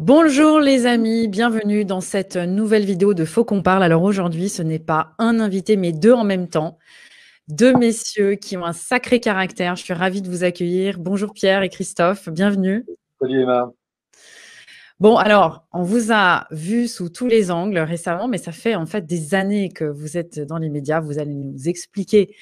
Bonjour les amis, bienvenue dans cette nouvelle vidéo de Faut qu'on parle. Alors aujourd'hui, ce n'est pas un invité, mais deux en même temps. Deux messieurs qui ont un sacré caractère. Je suis ravie de vous accueillir. Bonjour Pierre et Christophe, bienvenue. Salut Emma. Bon, alors, on vous a vu sous tous les angles récemment, mais ça fait en fait des années que vous êtes dans les médias. Vous allez nous expliquer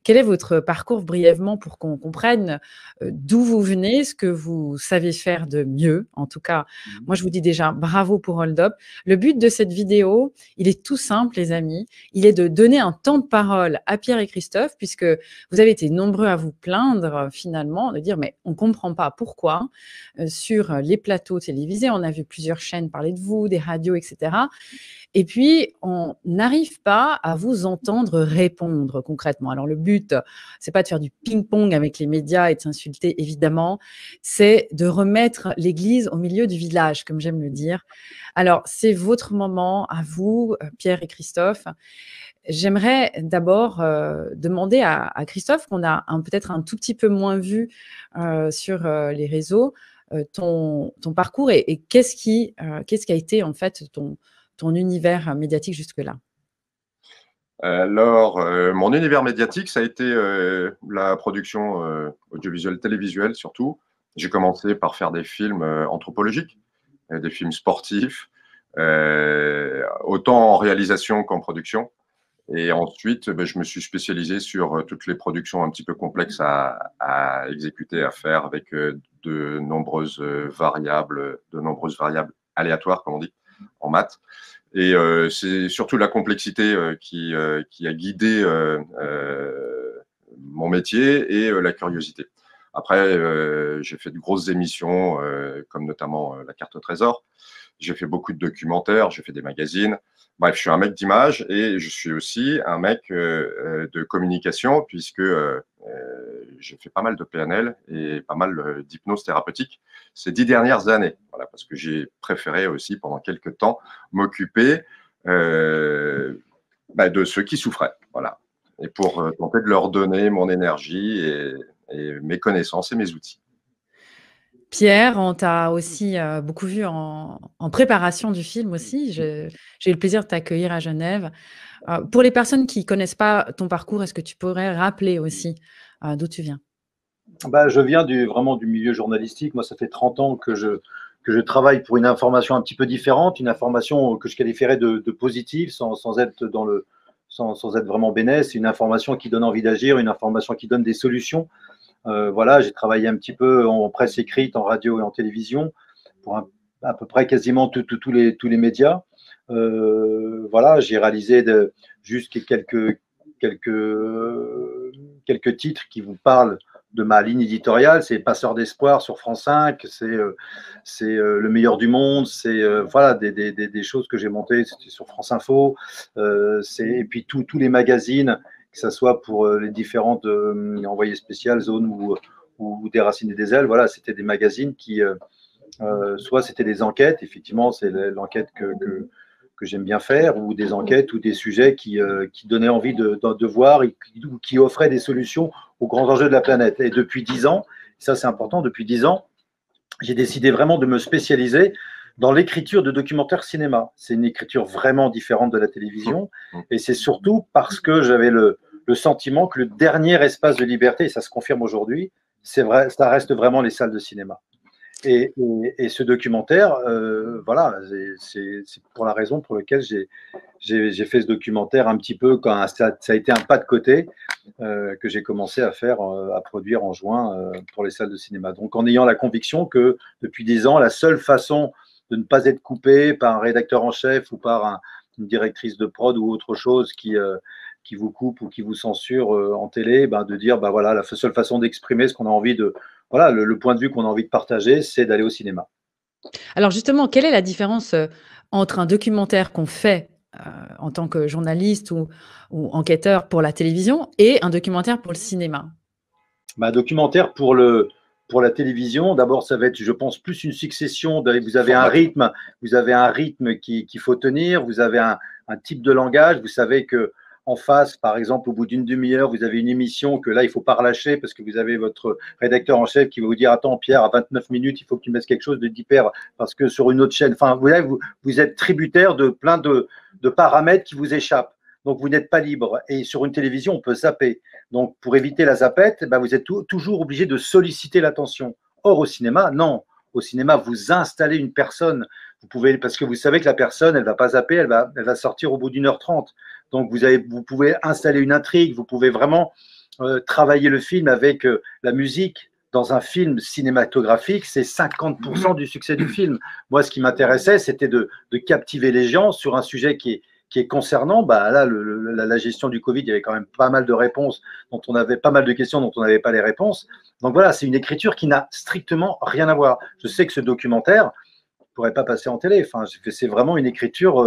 quel est votre parcours brièvement pour qu'on comprenne d'où vous venez, ce que vous savez faire de mieux. En tout cas, moi, je vous dis déjà bravo pour Hold Up. Le but de cette vidéo, il est tout simple, les amis. Il est de donner un temps de parole à Pierre et Christophe, puisque vous avez été nombreux à vous plaindre finalement, de dire mais on ne comprend pas pourquoi sur les plateaux télévisés, on a vu plusieurs chaînes parler de vous, des radios, etc. Et puis, on n'arrive pas à vous entendre répondre concrètement. Alors, le but, c'est pas de faire du ping-pong avec les médias et de s'insulter, évidemment. C'est de remettre l'église au milieu du village, comme j'aime le dire. Alors, c'est votre moment à vous, Pierre et Christophe. J'aimerais d'abord demander à Christophe, qu'on a peut-être un tout petit peu moins vu sur les réseaux, ton parcours et qu'est-ce qui a été en fait ton univers médiatique jusque-là? Alors, mon univers médiatique, ça a été la production audiovisuelle, télévisuelle surtout. J'ai commencé par faire des films anthropologiques, des films sportifs, autant en réalisation qu'en production. Et ensuite, je me suis spécialisé sur toutes les productions un petit peu complexes à exécuter, à faire avec de nombreuses variables aléatoires, comme on dit en maths. Et c'est surtout la complexité qui a guidé mon métier et la curiosité. Après, j'ai fait de grosses émissions, comme notamment La Carte au Trésor. J'ai fait beaucoup de documentaires, j'ai fait des magazines. Bref, je suis un mec d'image et je suis aussi un mec de communication puisque j'ai fait pas mal de PNL et pas mal d'hypnose thérapeutique ces 10 dernières années. Voilà, parce que j'ai préféré aussi pendant quelques temps m'occuper de ceux qui souffraient. Voilà. Et pour tenter de leur donner mon énergie et mes connaissances et mes outils. Pierre, on t'a aussi beaucoup vu en préparation du film aussi. J'ai eu le plaisir de t'accueillir à Genève. Pour les personnes qui ne connaissent pas ton parcours, est-ce que tu pourrais rappeler aussi d'où tu viens? Je viens vraiment du milieu journalistique. Moi, ça fait 30 ans que je travaille pour une information un petit peu différente, une information que je qualifierais de positive sans être sans être vraiment bénesse, une information qui donne envie d'agir, une information qui donne des solutions. Voilà, j'ai travaillé un petit peu en presse écrite, en radio et en télévision pour à peu près quasiment tous les médias. Voilà, j'ai réalisé juste quelques titres qui vous parlent de ma ligne éditoriale. C'est Passeur d'espoir sur France 5, c'est Le meilleur du monde, c'est voilà, des choses que j'ai montées, c'était sur France Info, et puis tous les magazines, que ce soit pour les différentes envoyés spéciales, zones ou des racines et des ailes. Voilà, c'était des magazines qui, soit c'était des enquêtes, effectivement, c'est l'enquête que j'aime bien faire, ou des enquêtes ou des sujets qui donnaient envie de voir et qui offraient des solutions aux grands enjeux de la planète. Et depuis 10 ans, ça c'est important, depuis 10 ans, j'ai décidé vraiment de me spécialiser dans l'écriture de documentaires cinéma. C'est une écriture vraiment différente de la télévision, et c'est surtout parce que j'avais le sentiment que le dernier espace de liberté, et ça se confirme aujourd'hui, c'est vrai, ça reste vraiment les salles de cinéma. Et ce documentaire, voilà, c'est pour la raison pour laquelle j'ai fait ce documentaire un petit peu quand ça a été un pas de côté que j'ai commencé à faire, à produire en juin pour les salles de cinéma. Donc en ayant la conviction que depuis 10 ans, la seule façon de ne pas être coupé par un rédacteur en chef ou par une directrice de prod ou autre chose qui vous coupe ou qui vous censure en télé, de dire voilà, la seule façon d'exprimer ce qu'on a envie de, voilà, le point de vue qu'on a envie de partager, c'est d'aller au cinéma. Alors justement, quelle est la différence entre un documentaire qu'on fait en tant que journaliste ou enquêteur pour la télévision et un documentaire pour le cinéma? Un documentaire pour la télévision, d'abord, ça va être, je pense, plus une succession. Vous avez un rythme qu'il faut tenir, vous avez un type de langage, vous savez que en face, par exemple, au bout d'une demi-heure, vous avez une émission que là, il ne faut pas relâcher parce que vous avez votre rédacteur en chef qui va vous dire, attends, Pierre, à 29 minutes, il faut que tu mettes quelque chose d'hyper parce que sur une autre chaîne, enfin, vous êtes tributaire de plein de paramètres qui vous échappent. Donc, vous n'êtes pas libre. Et sur une télévision, on peut zapper. Donc, pour éviter la zappette, ben, vous êtes toujours obligé de solliciter l'attention. Or, au cinéma, non. Au cinéma, vous installez une personne. Vous pouvez, parce que vous savez que la personne, elle ne va pas zapper, elle va sortir au bout d'1h30. Donc, vous pouvez installer une intrigue. Vous pouvez vraiment travailler le film avec la musique. Dans un film cinématographique, c'est 50% du succès du film. Moi, ce qui m'intéressait, c'était de captiver les gens sur un sujet qui est concernant, bah là, la gestion du Covid, il y avait quand même pas mal de réponses dont on avait pas mal de questions dont on n'avait pas les réponses. Donc voilà, c'est une écriture qui n'a strictement rien à voir. Je sais que ce documentaire ne pourrait pas passer en télé. Enfin, c'est vraiment une écriture,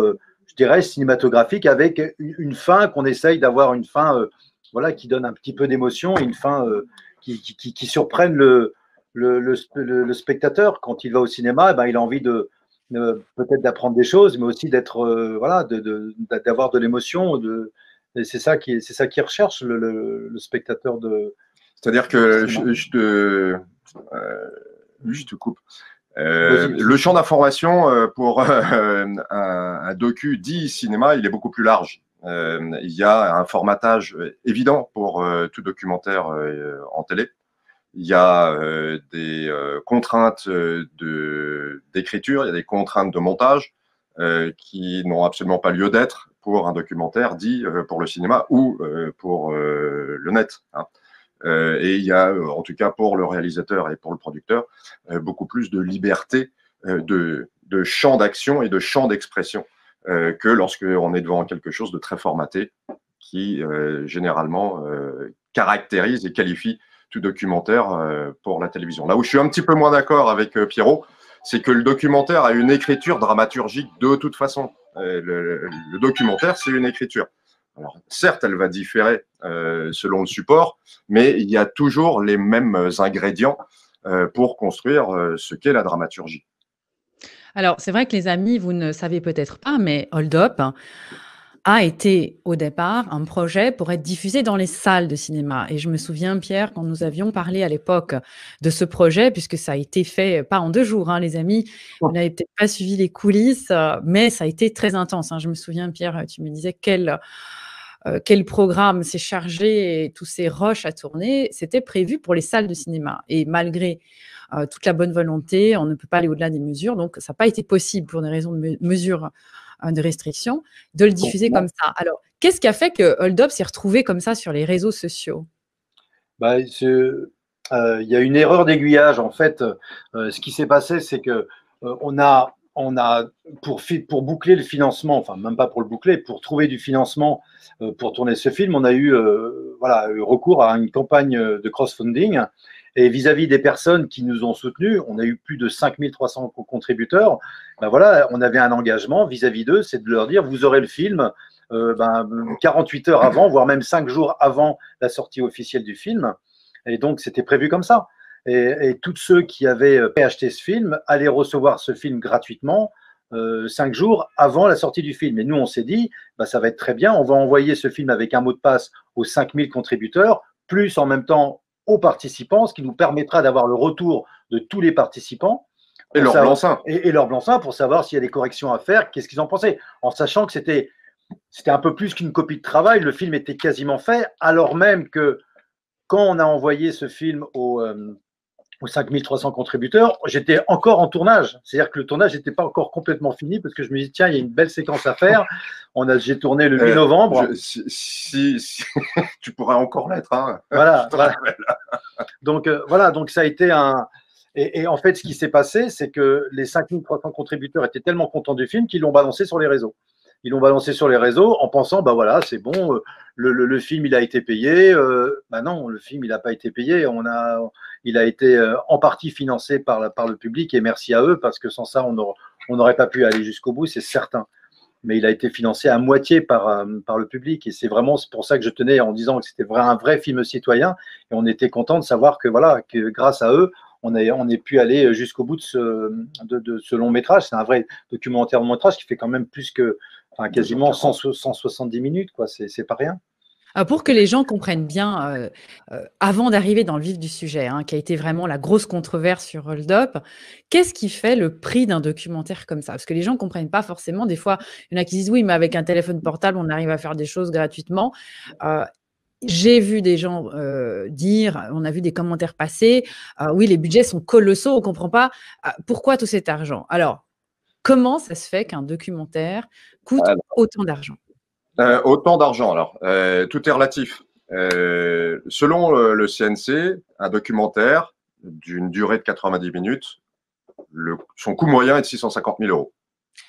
je dirais, cinématographique avec une fin qu'on essaye d'avoir, une fin voilà, qui donne un petit peu d'émotion et une fin qui surprenne le spectateur. Quand il va au cinéma, eh ben, il a envie peut-être d'apprendre des choses, mais aussi d'être voilà, d'avoir de l'émotion. C'est ça qui recherche le spectateur de. C'est-à-dire que je te coupe. Le champ d'information pour un docu dit cinéma, il est beaucoup plus large. Il y a un formatage évident pour tout documentaire en télé. Il y a des contraintes d'écriture, il y a des contraintes de montage qui n'ont absolument pas lieu d'être pour un documentaire dit pour le cinéma ou pour le net. Hein. Et il y a, en tout cas pour le réalisateur et pour le producteur, beaucoup plus de liberté de champ d'action et de champ d'expression que lorsqu'on est devant quelque chose de très formaté qui généralement caractérise et qualifie tout documentaire pour la télévision. Là où je suis un petit peu moins d'accord avec Pierrot, c'est que le documentaire a une écriture dramaturgique de toute façon. Le documentaire, c'est une écriture. Alors, certes, elle va différer selon le support, mais il y a toujours les mêmes ingrédients pour construire ce qu'est la dramaturgie. Alors, c'est vrai que les amis, vous ne savez peut-être pas, mais Hold Up a été au départ un projet pour être diffusé dans les salles de cinéma. Et je me souviens, Pierre, quand nous avions parlé à l'époque de ce projet, puisque ça a été fait pas en 2 jours, hein, les amis, vous n'avez peut-être pas suivi les coulisses, mais ça a été très intense. Hein. Je me souviens, Pierre, tu me disais quel programme s'est chargé et tous ces rushs à tourner, c'était prévu pour les salles de cinéma. Et malgré toute la bonne volonté, on ne peut pas aller au-delà des mesures. Donc, ça n'a pas été possible pour des raisons de mesures de restriction, de le diffuser comme ça. Alors, qu'est-ce qui a fait que Hold Up s'est retrouvé comme ça sur les réseaux sociaux? Bah, il y a une erreur d'aiguillage. En fait, ce qui s'est passé, c'est que on a pour boucler le financement, enfin même pas pour le boucler, pour trouver du financement pour tourner ce film, on a eu recours à une campagne de crowdfunding. Et vis-à-vis des personnes qui nous ont soutenus, on a eu plus de 5300 contributeurs. Ben voilà, on avait un engagement vis-à-vis d'eux, c'est de leur dire, vous aurez le film 48 heures avant, voire même 5 jours avant la sortie officielle du film. Et donc, c'était prévu comme ça. Et tous ceux qui avaient acheté ce film allaient recevoir ce film gratuitement 5 jours avant la sortie du film. Et nous, on s'est dit, bah, ça va être très bien, on va envoyer ce film avec un mot de passe aux 5000 contributeurs, plus en même temps aux participants, ce qui nous permettra d'avoir le retour de tous les participants. Et leur blanc-seing. Et leur blanc-seing pour savoir s'il y a des corrections à faire, qu'est-ce qu'ils en pensaient. En sachant que c'était un peu plus qu'une copie de travail, le film était quasiment fait, alors même que quand on a envoyé ce film aux 5300 contributeurs, j'étais encore en tournage. C'est-à-dire que le tournage n'était pas encore complètement fini parce que je me dis, tiens, il y a une belle séquence à faire. J'ai tourné le 8 novembre. Si tu pourrais encore l'être. Hein. Voilà. Donc, voilà, donc ça a été un… Et en fait, ce qui s'est passé, c'est que les 5300 contributeurs étaient tellement contents du film qu'ils l'ont balancé sur les réseaux. Ils l'ont balancé sur les réseaux en pensant, bah voilà, c'est bon, le film, il a été payé. Bah non, le film, il n'a pas été payé. Il a été en partie financé par le public et merci à eux parce que sans ça, on n'aurait pas pu aller jusqu'au bout, c'est certain. Mais il a été financé à moitié par le public et c'est pour ça que je tenais en disant que c'était un vrai film citoyen et on était content de savoir que voilà, que grâce à eux, on ait pu aller jusqu'au bout de ce long métrage. C'est un vrai documentaire long métrage qui fait quand même plus que, enfin, quasiment 170 minutes, quoi. C'est pas rien. Pour que les gens comprennent bien, avant d'arriver dans le vif du sujet, hein, qui a été vraiment la grosse controverse sur Hold Up, qu'est-ce qui fait le prix d'un documentaire comme ça? Parce que les gens ne comprennent pas forcément. Des fois, il y en a qui disent oui, mais avec un téléphone portable, on arrive à faire des choses gratuitement. J'ai vu des gens dire, on a vu des commentaires passer, oui, les budgets sont colossaux, on ne comprend pas pourquoi tout cet argent. Alors, comment ça se fait qu'un documentaire coûte autant d'argent? Autant d'argent, alors. Tout est relatif. Selon le CNC, un documentaire d'une durée de 90 minutes, son coût moyen est de 650 000 euros.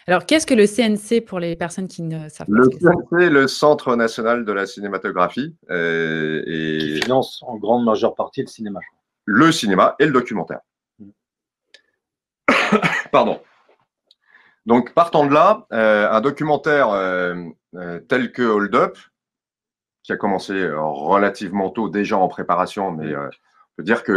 Alors, qu'est-ce que le CNC pour les personnes qui ne savent pas? Le CNC, le Centre national de la cinématographie. Qui finance en grande majeure partie le cinéma. Le cinéma et le documentaire. Pardon. Donc, partant de là, un documentaire tel que Hold Up, qui a commencé relativement tôt, déjà en préparation, mais on peut dire que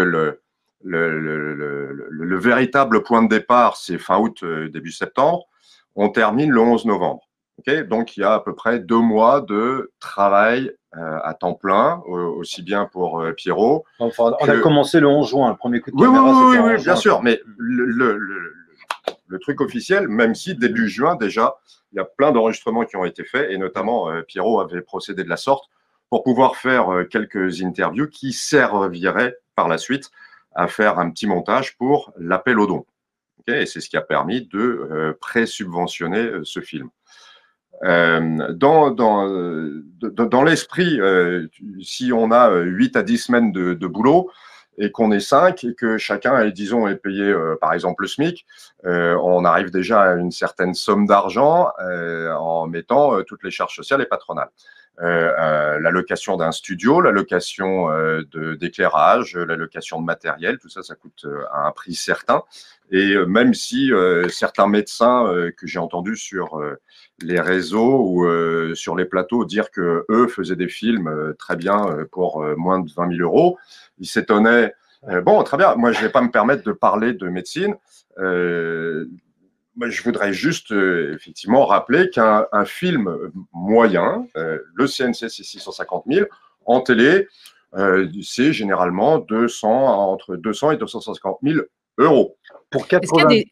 le véritable point de départ, c'est fin août, début septembre. On termine le 11 novembre. Okay, donc, il y a à peu près 2 mois de travail à temps plein, aussi bien pour Pierrot. Enfin, on a commencé le 11 juin, le premier coup de caméra. Oui, bien sûr, mais le truc officiel, même si début juin déjà, il y a plein d'enregistrements qui ont été faits, et notamment Pierrot avait procédé de la sorte pour pouvoir faire quelques interviews qui serviraient par la suite à faire un petit montage pour l'appel aux dons. Okay, et c'est ce qui a permis de pré-subventionner ce film. Dans l'esprit, si on a 8 à 10 semaines de boulot et qu'on est 5 et que chacun, disons, est payé par exemple le SMIC, on arrive déjà à une certaine somme d'argent en mettant toutes les charges sociales et patronales. La location d'un studio, la location d'éclairage, la location de matériel, tout ça, ça coûte à un prix certain. Et même si certains médecins que j'ai entendus sur les réseaux ou sur les plateaux dire que eux faisaient des films très bien pour moins de 20 000 euros, ils s'étonnaient. Bon, très bien, moi je ne vais pas me permettre de parler de médecine. Je voudrais juste effectivement rappeler qu'un film moyen, le CNC c'est 650 000, en télé, c'est généralement entre 200 et 250 000 euros. Pour 90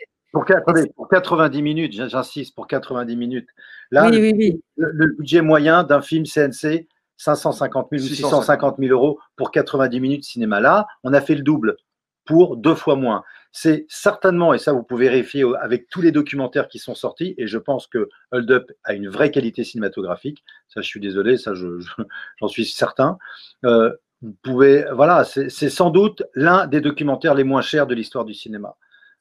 minutes, j'insiste, pour 90 minutes. Là, oui. Le budget moyen d'un film CNC, 550 000 ou 650 000 euros pour 90 minutes cinéma. Là, on a fait le double pour 2 fois moins. C'est certainement, et ça vous pouvez vérifier avec tous les documentaires qui sont sortis, et je pense que Hold Up a une vraie qualité cinématographique, ça je suis désolé, ça j'en suis certain. Vous pouvez, voilà, c'est sans doute l'un des documentaires les moins chers de l'histoire du cinéma.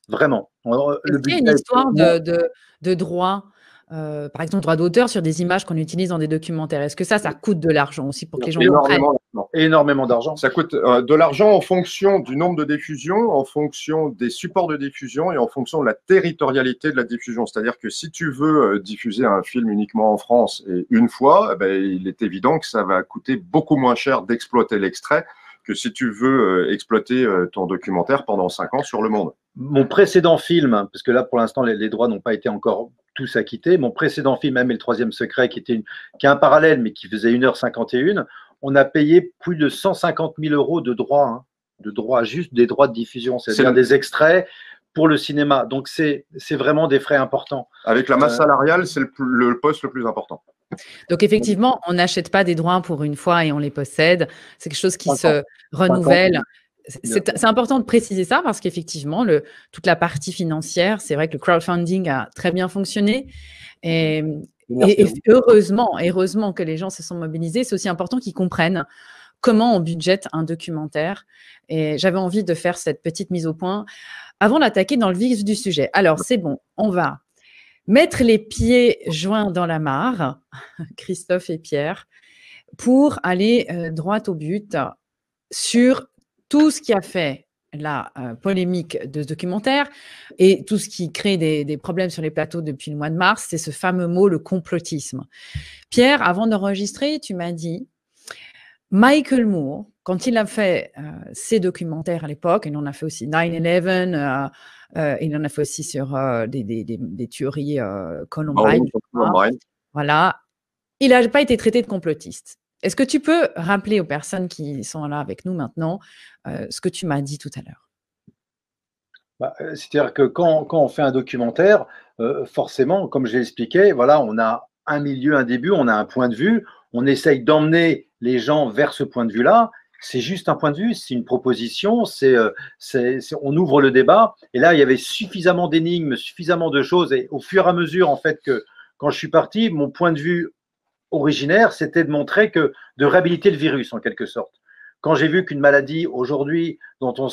Vraiment. Est-ce qu'il y a une histoire de droit, par exemple, droit d'auteur sur des images qu'on utilise dans des documentaires? Est-ce que ça coûte de l'argent aussi pour que les gens comprennent? Énormément d'argent. Ça coûte de l'argent en fonction du nombre de diffusions, en fonction des supports de diffusion et en fonction de la territorialité de la diffusion. C'est-à-dire que si tu veux diffuser un film uniquement en France et une fois, il est évident que ça va coûter beaucoup moins cher d'exploiter l'extrait que si tu veux exploiter ton documentaire pendant 5 ans sur le monde. Mon précédent film, parce que là pour l'instant les droits n'ont pas été encore tous acquittés, mon précédent film, même Le Troisième Secret, qui est un parallèle mais qui faisait 1h51, on a payé plus de 150 000 euros de droits, juste des droits de diffusion, c'est-à-dire des extraits pour le cinéma. Donc c'est vraiment des frais importants. Avec la masse salariale, c'est le poste le plus important. Donc effectivement, on n'achète pas des droits pour une fois et on les possède. C'est quelque chose qui se renouvelle. C'est important de préciser ça parce qu'effectivement, toute la partie financière, c'est vrai que le crowdfunding a très bien fonctionné. Et heureusement que les gens se sont mobilisés. C'est aussi important qu'ils comprennent comment on budgète un documentaire. Et j'avais envie de faire cette petite mise au point avant d'attaquer dans le vif du sujet. Alors, c'est bon, on va mettre les pieds joints dans la mare, Christophe et Pierre, pour aller droit au but sur tout ce qui a fait la polémique de ce documentaire et tout ce qui crée des problèmes sur les plateaux depuis le mois de mars, c'est ce fameux mot, le complotisme. Pierre, avant d'enregistrer, tu m'as dit Michael Moore, quand il a fait ses documentaires à l'époque, il en a fait aussi 9/11, il en a fait aussi sur des tueries Columbine. Voilà. Il n'a pas été traité de complotiste. Est-ce que tu peux rappeler aux personnes qui sont là avec nous maintenant ce que tu m'as dit tout à l'heure? C'est-à-dire que quand on fait un documentaire, forcément, comme je l'ai expliqué, voilà, on a un milieu, un début, on a un point de vue, on essaye d'emmener les gens vers ce point de vue-là. C'est juste un point de vue, c'est une proposition, on ouvre le débat. Et là, il y avait suffisamment d'énigmes, suffisamment de choses. Et au fur et à mesure, en fait, que quand je suis parti, mon point de vue originaire, c'était de montrer de réhabiliter le virus, en quelque sorte. Quand j'ai vu qu'une maladie aujourd'hui, dont on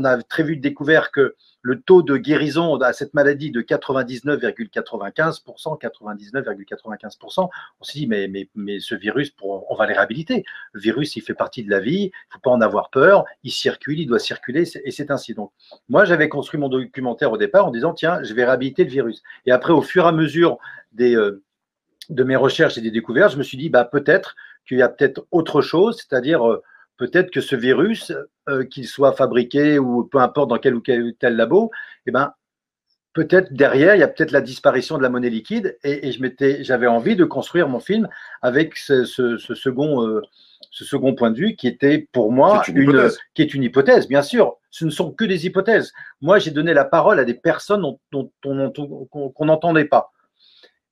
a très vite découvert que le taux de guérison à cette maladie de 99,95%, 99,95%, on s'est dit, mais ce virus, on va les réhabiliter. Le virus, il fait partie de la vie, il ne faut pas en avoir peur, il circule, il doit circuler, et c'est ainsi. Donc, moi, j'avais construit mon documentaire au départ en disant, tiens, je vais réhabiliter le virus. Et après, au fur et à mesure de mes recherches et des découvertes, je me suis dit, peut-être qu'il y a peut-être autre chose, c'est-à-dire peut-être que ce virus, qu'il soit fabriqué ou peu importe dans quel ou tel labo, peut-être derrière, il y a peut-être la disparition de la monnaie liquide et j'avais envie de construire mon film avec ce second point de vue qui était pour moi qui est une hypothèse, bien sûr. Ce ne sont que des hypothèses. Moi, j'ai donné la parole à des personnes qu'on n'entendait pas.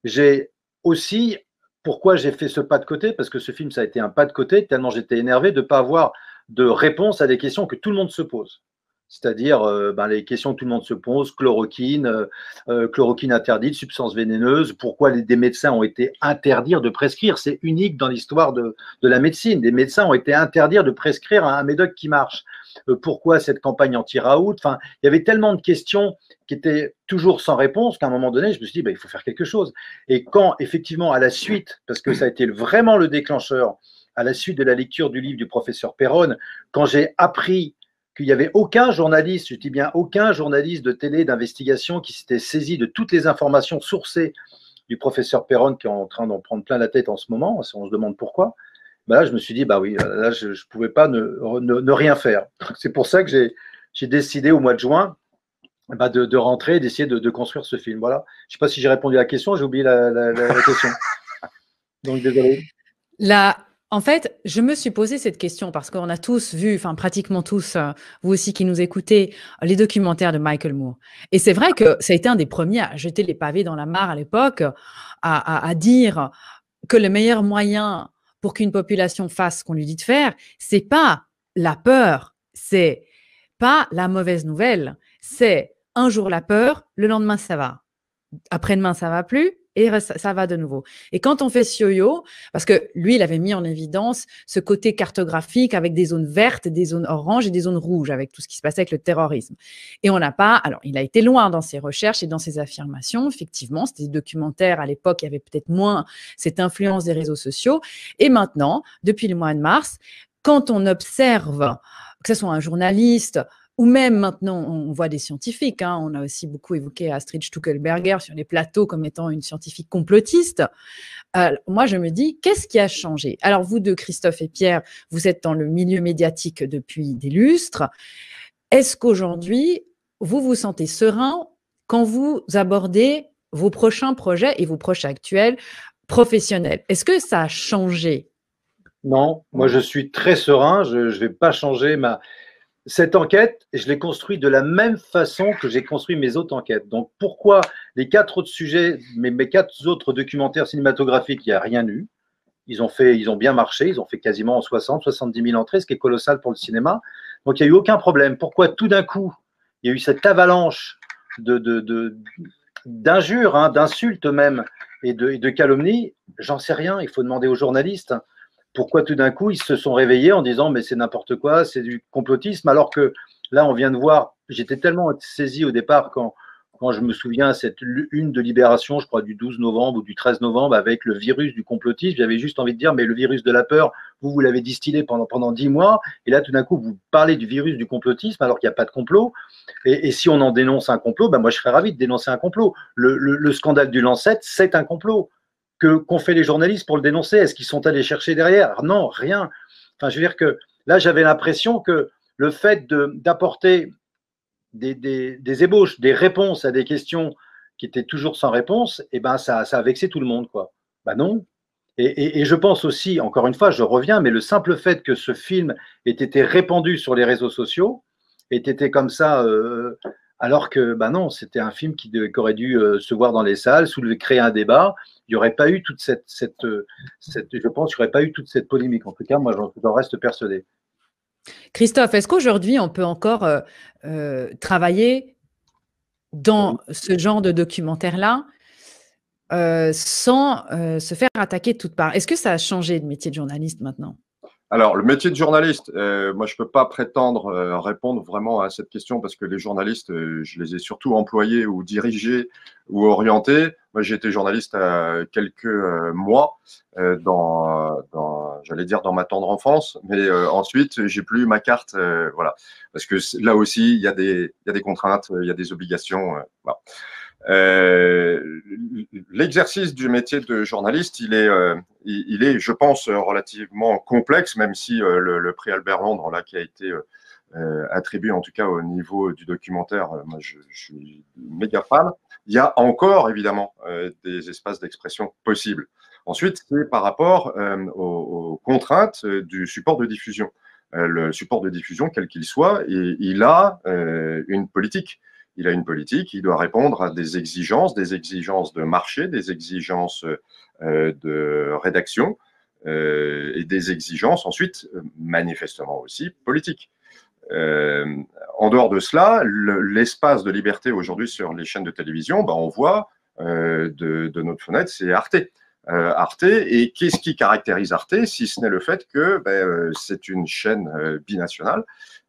J'ai aussi, pourquoi j'ai fait ce pas de côté? Parce que ce film, ça a été un pas de côté, tellement j'étais énervé de ne pas avoir de réponse à des questions que tout le monde se pose. C'est-à-dire les questions que tout le monde se pose, chloroquine interdite, substance vénéneuse, pourquoi des médecins ont été interdits de prescrire. C'est unique dans l'histoire de la médecine. Des médecins ont été interdits de prescrire un médoc qui marche. Pourquoi cette campagne anti-Raoult? Enfin, il y avait tellement de questions qui étaient toujours sans réponse qu'à un moment donné, je me suis dit, il faut faire quelque chose. Et quand, effectivement, à la suite, parce que ça a été vraiment le déclencheur, à la suite de la lecture du livre du professeur Perron, quand j'ai appris qu'il n'y avait aucun journaliste, je dis bien aucun journaliste de télé, d'investigation qui s'était saisi de toutes les informations sourcées du professeur Perron qui est en train d'en prendre plein la tête en ce moment, on se demande pourquoi, là je me suis dit, oui, là je ne pouvais pas ne rien faire. C'est pour ça que j'ai décidé au mois de juin de rentrer et d'essayer de construire ce film. Voilà. Je ne sais pas si j'ai répondu à la question, j'ai oublié la question. Donc désolé. En fait, je me suis posé cette question parce qu'on a tous vu, enfin pratiquement tous, vous aussi qui nous écoutez, les documentaires de Michael Moore. Et c'est vrai que ça a été un des premiers à jeter les pavés dans la mare à l'époque, à dire que le meilleur moyen pour qu'une population fasse ce qu'on lui dit de faire, c'est pas la peur, c'est pas la mauvaise nouvelle, c'est un jour la peur, le lendemain ça va, après-demain ça va plus, et ça va de nouveau. Et quand on fait ce yo-yo, parce que lui, il avait mis en évidence ce côté cartographique avec des zones vertes, des zones oranges et des zones rouges avec tout ce qui se passait avec le terrorisme. Et on n'a pas… Alors, il a été loin dans ses recherches et dans ses affirmations. Effectivement, c'était des documentaires. À l'époque, il y avait peut-être moins cette influence des réseaux sociaux. Et maintenant, depuis le mois de mars, quand on observe, que ce soit un journaliste, ou même maintenant, on voit des scientifiques. On a aussi beaucoup évoqué Astrid Stuckelberger sur les plateaux comme étant une scientifique complotiste. Moi, je me dis, qu'est-ce qui a changé? Alors, vous deux, Christophe et Pierre, vous êtes dans le milieu médiatique depuis des lustres. Est-ce qu'aujourd'hui, vous vous sentez serein quand vous abordez vos prochains projets et vos projets actuels professionnels? Est-ce que ça a changé? Non, moi, je suis très serein. Je ne vais pas changer Cette enquête, je l'ai construite de la même façon que j'ai construit mes autres enquêtes. Donc, pourquoi les 4 autres sujets, mes 4 autres documentaires cinématographiques, il n'y a rien eu. Ils ont bien marché, ils ont fait quasiment 70 000 entrées, ce qui est colossal pour le cinéma. Donc, il n'y a eu aucun problème. Pourquoi tout d'un coup, il y a eu cette avalanche d'injures, d'insultes même, et de calomnies? J'en sais rien, il faut demander aux journalistes. Pourquoi tout d'un coup, ils se sont réveillés en disant mais c'est n'importe quoi, c'est du complotisme, alors que là, on vient de voir, j'étais tellement saisi au départ quand je me souviens cette une de Libération, je crois du 12 novembre ou du 13 novembre, avec le virus du complotisme, j'avais juste envie de dire mais le virus de la peur, vous l'avez distillé pendant 10 mois, et là, tout d'un coup, vous parlez du virus du complotisme alors qu'il n'y a pas de complot, et si on en dénonce un complot, moi, je serais ravi de dénoncer un complot. Le scandale du Lancet, c'est un complot. Qu'ont fait les journalistes pour le dénoncer? Est-ce qu'ils sont allés chercher derrière? Non, rien. Enfin, je veux dire que là, j'avais l'impression que le fait d'apporter des ébauches, des réponses à des questions qui étaient toujours sans réponse, eh ben, ça a vexé tout le monde, quoi. Ben non. Et je pense aussi, encore une fois, je reviens, mais le simple fait que ce film ait été répandu sur les réseaux sociaux, ait été comme ça, alors que, ben non, c'était un film qui aurait dû se voir dans les salles, créer un débat. Il n'y aurait pas eu toute je pense, qu'il n'y aurait pas eu toute cette polémique. En tout cas, moi, j'en reste persuadé. Christophe, est-ce qu'aujourd'hui, on peut encore travailler dans ce genre de documentaire-là sans se faire attaquer de toutes parts? Est-ce que ça a changé de métier de journaliste maintenant? Alors, le métier de journaliste, moi, je ne peux pas prétendre répondre vraiment à cette question parce que les journalistes, je les ai surtout employés ou dirigés ou orientés. Moi, j'ai été journaliste quelques mois j'allais dire dans ma tendre enfance, mais ensuite, j'ai plus eu ma carte, voilà, parce que là aussi, il y a des contraintes, il y a des obligations, voilà. L'exercice du métier de journaliste, il est, je pense, relativement complexe, même si le prix Albert Londres, là, qui a été attribué, en tout cas au niveau du documentaire, moi, je suis méga fan. Il y a encore, évidemment, des espaces d'expression possibles. Ensuite, c'est par rapport aux contraintes du support de diffusion. Le support de diffusion, quel qu'il soit, il a une politique. Il a une politique, il doit répondre à des exigences de marché, des exigences de rédaction et des exigences ensuite manifestement aussi politiques. En dehors de cela, l'espace de liberté aujourd'hui sur les chaînes de télévision, on voit de notre fenêtre, c'est Arte. Arte, et qu'est-ce qui caractérise Arte, si ce n'est le fait que c'est une chaîne binationale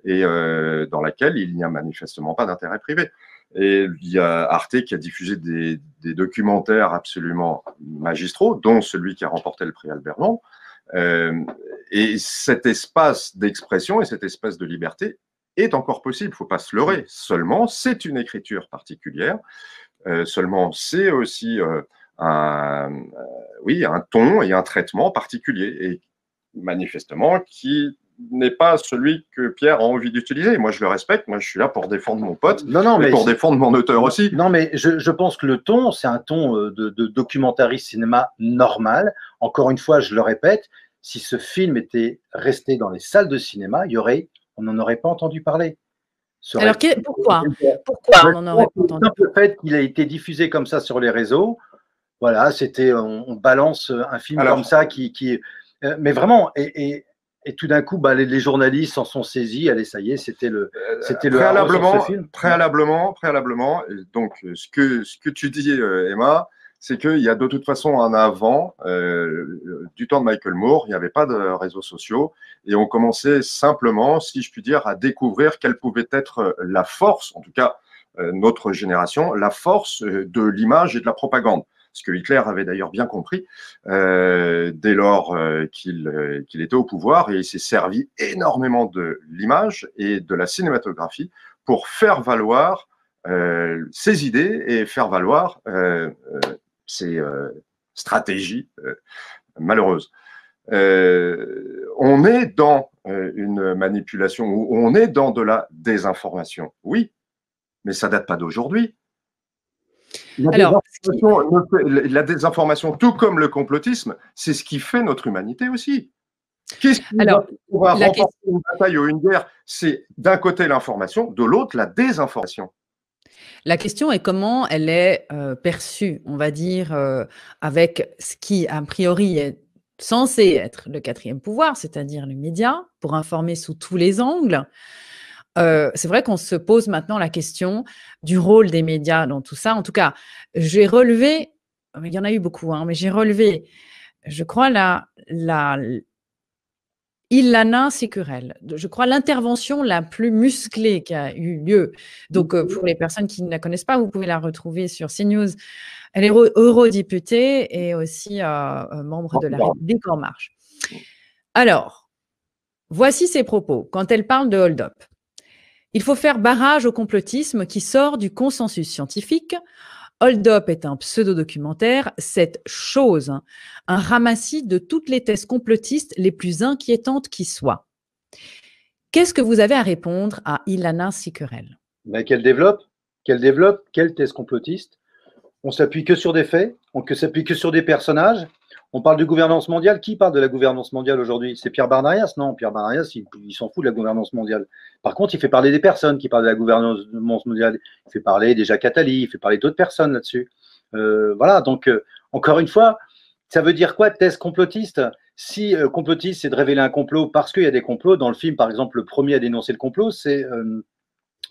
et dans laquelle il n'y a manifestement pas d'intérêt privé. Et il y a Arte qui a diffusé des documentaires absolument magistraux, dont celui qui a remporté le prix Albert Londres. Et cet espace d'expression et cet espace de liberté est encore possible, il ne faut pas se leurrer. Seulement, c'est une écriture particulière. Seulement, c'est aussi un ton et un traitement particulier. Et manifestement, qui n'est pas celui que Pierre a envie d'utiliser. Moi, je le respecte. Moi, je suis là pour défendre mon pote, mais pour défendre mon auteur aussi. Non, mais je pense que le ton, c'est un ton de documentariste cinéma normal. Encore une fois, je le répète, si ce film était resté dans les salles de cinéma, on n'en aurait pas entendu parler. Alors, pourquoi on n'en aurait pas entendu parler? Le fait qu'il a été diffusé comme ça sur les réseaux, voilà, c'était, on balance un film comme ça mais vraiment, et tout d'un coup, les journalistes s'en sont saisis. Allez, ça y est, c'était le préalablement. Donc, ce que tu dis, Emma, c'est qu'il y a de toute façon un avant du temps de Michael Moore. Il n'y avait pas de réseaux sociaux et on commençait simplement, si je puis dire, à découvrir quelle pouvait être la force, en tout cas notre génération, la force de l'image et de la propagande. Ce que Hitler avait d'ailleurs bien compris dès lors qu'il était au pouvoir, et il s'est servi énormément de l'image et de la cinématographie pour faire valoir ses idées et faire valoir ses stratégies malheureuses. On est dans une manipulation, ou on est dans de la désinformation, oui, mais ça date pas d'aujourd'hui. La désinformation, tout comme le complotisme, c'est ce qui fait notre humanité aussi. Qu'est-ce qui va remporter une bataille ou une guerre? C'est d'un côté l'information, de l'autre la désinformation. La question est comment elle est perçue, on va dire, avec ce qui, a priori, est censé être le quatrième pouvoir, c'est-à-dire les médias, pour informer sous tous les angles. C'est vrai qu'on se pose maintenant la question du rôle des médias dans tout ça. En tout cas, j'ai relevé, il y en a eu beaucoup, mais j'ai relevé, je crois, Ilana Securel, je crois l'intervention la plus musclée qui a eu lieu. Donc, pour les personnes qui ne la connaissent pas, vous pouvez la retrouver sur CNews. Elle est eurodéputée et aussi membre de la République En Marche. Alors, voici ses propos quand elle parle de hold-up. Il faut faire barrage au complotisme qui sort du consensus scientifique. Hold Up est un pseudo-documentaire, cette chose, hein, un ramassis de toutes les thèses complotistes les plus inquiétantes qui soient. Qu'est-ce que vous avez à répondre à Ilana Sikurel? Mais qu'elle développe, quelle thèse complotiste? On s'appuie que sur des faits, on ne s'appuie que sur des personnages. On parle de gouvernance mondiale. Qui parle de la gouvernance mondiale aujourd'hui? C'est Pierre Barnarias? Non, Pierre Barnarias, il s'en fout de la gouvernance mondiale. Par contre, il fait parler des personnes qui parlent de la gouvernance mondiale. Il fait parler des Jacques Attali, il fait parler d'autres personnes là-dessus. Voilà, donc, encore une fois, ça veut dire quoi, thèse complotiste? Si complotiste, c'est de révéler un complot parce qu'il y a des complots, dans le film, par exemple, le premier à dénoncer le complot, c'est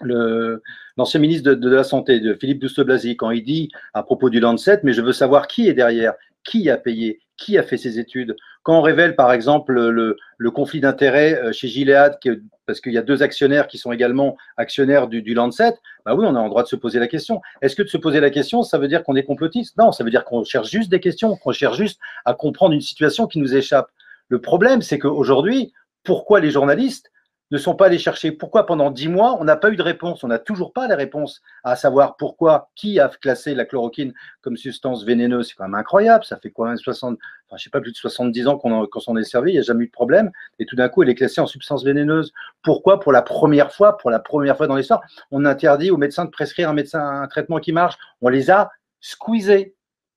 l'ancien ministre de la Santé, de Philippe Douste-Blazy, quand il dit à propos du Lancet, mais je veux savoir qui est derrière, qui a payé, qui a fait ces études. Quand on révèle, par exemple, le conflit d'intérêts chez Gilead, parce qu'il y a 2 actionnaires qui sont également actionnaires du Lancet, bah oui, on a le droit de se poser la question. Est-ce que de se poser la question, ça veut dire qu'on est complotiste? Non, ça veut dire qu'on cherche juste des questions, qu'on cherche juste à comprendre une situation qui nous échappe. Le problème, c'est qu'aujourd'hui, pourquoi les journalistes ne sont pas allés chercher? Pourquoi pendant 10 mois, on n'a pas eu de réponse? On n'a toujours pas les réponses à savoir pourquoi, qui a classé la chloroquine comme substance vénéneuse. C'est quand même incroyable. Ça fait quoi, même 60, enfin, je sais pas, plus de 70 ans qu'on s'en est servi, il n'y a jamais eu de problème. Et tout d'un coup, elle est classée en substance vénéneuse. Pourquoi, pour la première fois dans l'histoire, on interdit aux médecins de prescrire un traitement qui marche? On les a squeezés.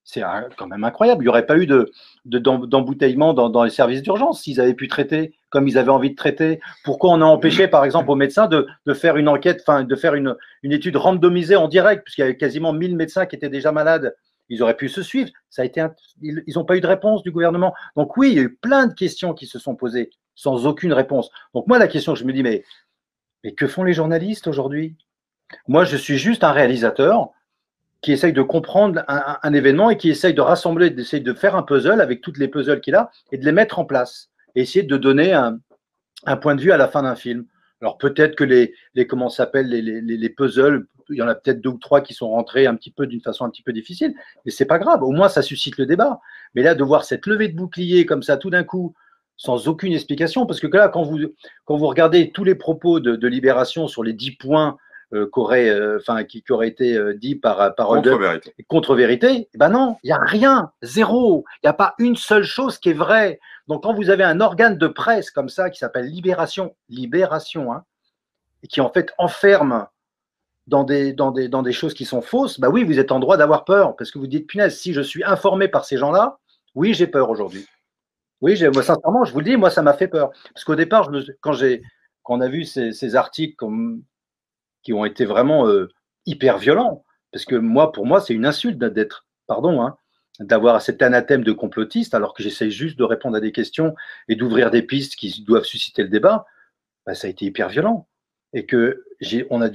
C'est quand même incroyable. Il n'y aurait pas eu d'embouteillement dans les services d'urgence s'ils avaient pu traiter comme ils avaient envie de traiter. Pourquoi on a empêché, par exemple, aux médecins de faire une enquête, enfin, de faire une étude randomisée en direct, puisqu'il y avait quasiment 1000 médecins qui étaient déjà malades. Ils auraient pu se suivre. Ils n'ont pas eu de réponse du gouvernement. Donc oui, il y a eu plein de questions qui se sont posées sans aucune réponse. Donc moi, la question, je me dis, mais que font les journalistes aujourd'hui? Moi, je suis juste un réalisateur qui essaye de comprendre un événement et qui essaye de rassembler, d'essayer de faire un puzzle avec toutes les puzzles qu'il a et de les mettre en place. Et essayer de donner un point de vue à la fin d'un film. Alors peut-être que comment s'appelle, les puzzles, il y en a peut-être 2 ou 3 qui sont rentrés d'une façon un petit peu difficile, mais c'est pas grave, au moins ça suscite le débat. Mais là, de voir cette levée de bouclier comme ça tout d'un coup, sans aucune explication, parce que là, quand vous regardez tous les propos de Libération sur les 10 points qui auraient été dits par contre-vérité, ben non, il n'y a rien, zéro, il n'y a pas une seule chose qui est vraie. Donc quand vous avez un organe de presse comme ça qui s'appelle Libération, hein, et qui en fait enferme dans des choses qui sont fausses, bah oui, vous êtes en droit d'avoir peur, parce que vous dites, punaise, si je suis informé par ces gens-là, oui, j'ai peur aujourd'hui. Oui, moi sincèrement, je vous le dis, moi ça m'a fait peur. Parce qu'au départ, quand on a vu ces articles qui ont été vraiment hyper violents. Parce que pour moi, c'est une insulte d'avoir cet anathème de complotiste, alors que j'essaye juste de répondre à des questions et d'ouvrir des pistes qui doivent susciter le débat. Bah, ça a été hyper violent. Et on a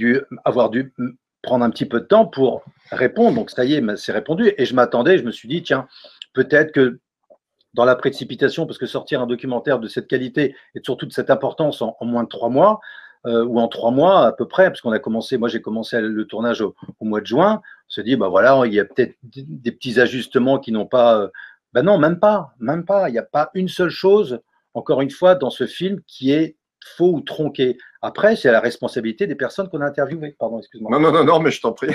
avoir dû prendre un petit peu de temps pour répondre. Donc, ça y est, c'est répondu. Et je me suis dit, tiens, peut-être que dans la précipitation, parce que sortir un documentaire de cette qualité et surtout de cette importance en moins de 3 mois, ou en 3 mois à peu près, parce moi j'ai commencé le tournage au mois de juin, on se dit, bah voilà, il y a peut-être des petits ajustements qui n'ont pas… Ben non, même pas, il n'y a pas une seule chose, encore une fois, dans ce film qui est faux ou tronqué. Après, c'est la responsabilité des personnes qu'on a interviewées. Pardon, excuse-moi. Non, mais je t'en prie.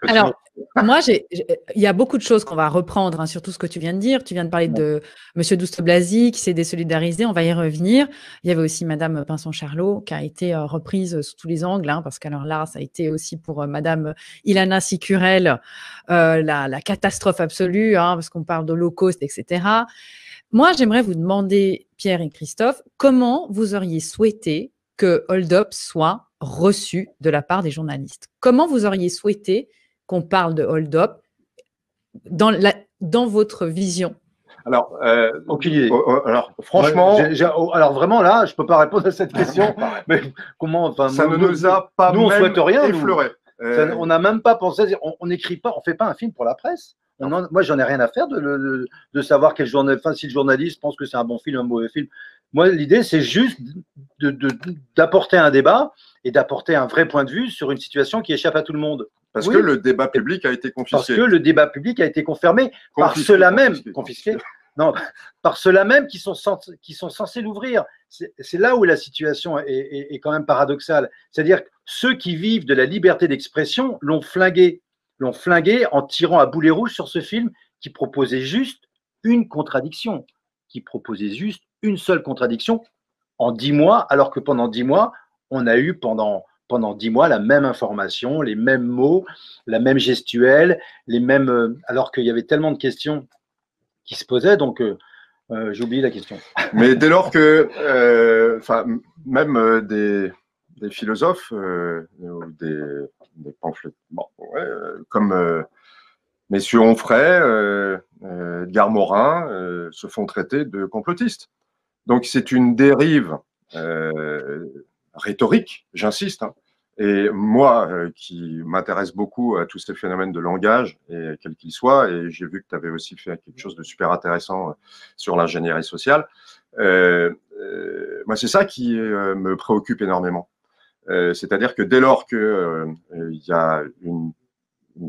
Alors, moi, il y a beaucoup de choses qu'on va reprendre, hein, sur tout ce que tu viens de dire. Tu viens de parler de M. Douste-Blazy qui s'est désolidarisé, on va y revenir. Il y avait aussi Mme Pinson-Charlot qui a été reprise sous tous les angles, hein, parce qu'alors là, ça a été aussi pour Mme Ilana Sikurel la catastrophe absolue, hein, parce qu'on parle d'Holocauste, etc. Moi, j'aimerais vous demander, Pierre et Christophe, comment vous auriez souhaité que Hold Up soit reçu de la part des journalistes? Comment vous auriez souhaité qu'on parle de Hold Up dans votre vision? Alors, aucune idée. Alors, franchement, alors vraiment là, je peux pas répondre à cette question. Mais comment, enfin, ça ne nous a pas nous, on souhaite rien. Effleuré. On n'a même pas pensé. On n'écrit pas, on fait pas un film pour la presse. Moi, j'en ai rien à faire de savoir si le journaliste pense que c'est un bon film, un mauvais film. Moi, l'idée, c'est juste d'apporter un débat et d'apporter un vrai point de vue sur une situation qui échappe à tout le monde. Parce que le débat public a été confisqué. Parce que le débat public a été confirmé par ceux-là même. Confisqué. Non, par ceux-là même qui sont censés l'ouvrir. C'est là où la situation est quand même paradoxale. C'est-à-dire que ceux qui vivent de la liberté d'expression l'ont flingué. l'ont flingué en tirant à boulet rouge sur ce film qui proposait juste une contradiction, qui proposait juste une seule contradiction en 10 mois, alors que pendant 10 mois, on a eu pendant 10 mois la même information, les mêmes mots, la même gestuelle, les mêmes, alors qu'il y avait tellement de questions qui se posaient, donc j'ai oublié la question. Mais dès lors que, même des philosophes, ou des pamphlets, bon, ouais, comme messieurs Onfray, Edgar Morin, se font traiter de complotistes. Donc c'est une dérive rhétorique, j'insiste, hein. Et moi, qui m'intéresse beaucoup à tous ces phénomènes de langage, et quels qu'ils soient, et j'ai vu que tu avais aussi fait quelque chose de super intéressant sur l'ingénierie sociale, moi c'est ça qui me préoccupe énormément. C'est-à-dire que dès lors qu'il y a une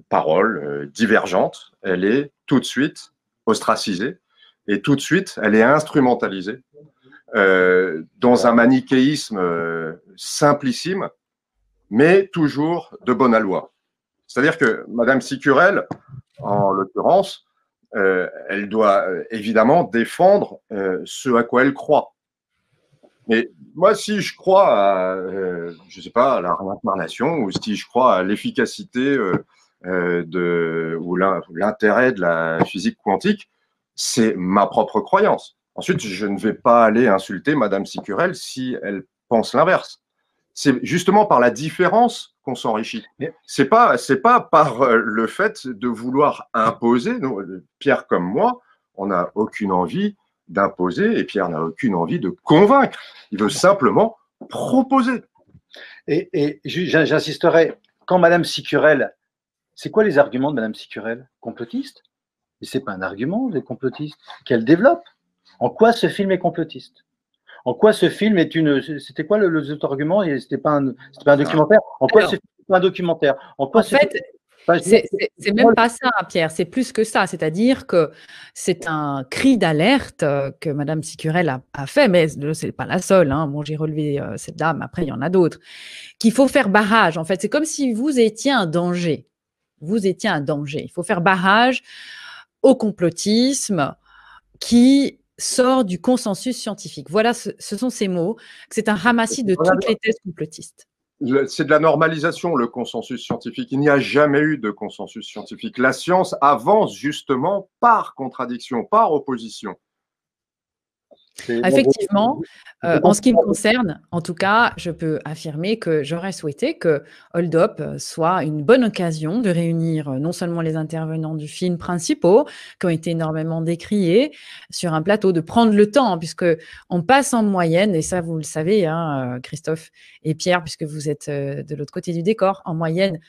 parole divergente, elle est tout de suite ostracisée, et tout de suite, elle est instrumentalisée dans un manichéisme simplissime, mais toujours de bonne aloi. C'est-à-dire que Madame Sicurel, en l'occurrence, elle doit évidemment défendre ce à quoi elle croit. Mais moi, si je crois à, je sais pas, à la réincarnation, ou si je crois à l'efficacité ou l'intérêt de la physique quantique, c'est ma propre croyance. Ensuite, je ne vais pas aller insulter Madame Sicurel si elle pense l'inverse. C'est justement par la différence qu'on s'enrichit. C'est pas par le fait de vouloir imposer. Nous, Pierre comme moi, on n'a aucune envie d'imposer, et Pierre n'a aucune envie de convaincre. Il veut simplement proposer. Et j'insisterai, quand Madame Sicurel, c'est quoi les arguments de Madame Sicurel? Complotiste? Mais c'est pas un argument des complotistes qu'elle développe. En quoi ce film est complotiste? En quoi ce film est une… C'était quoi l'autre argument? C'était pas un documentaire? En quoi ce film est pas un documentaire? En quoi c'est même pas ça, Pierre, c'est plus que ça. C'est-à-dire que c'est un cri d'alerte que Madame Sicurel a fait, mais c'est pas la seule. Hein. Bon, j'ai relevé cette dame, après il y en a d'autres. Qu'il faut faire barrage, en fait. C'est comme si vous étiez un danger. Vous étiez un danger. Il faut faire barrage au complotisme qui sort du consensus scientifique. Voilà, ce sont ces mots. C'est un ramassis de toutes les thèses complotistes. C'est de la normalisation, le consensus scientifique. Il n'y a jamais eu de consensus scientifique. La science avance justement par contradiction, par opposition. Effectivement, en ce qui me concerne, en tout cas, je peux affirmer que j'aurais souhaité que Hold Up soit une bonne occasion de réunir non seulement les intervenants du film principaux, qui ont été énormément décriés, sur un plateau, de prendre le temps, puisque on passe en moyenne, et ça vous le savez, hein, Christophe et Pierre, puisque vous êtes de l'autre côté du décor, en moyenne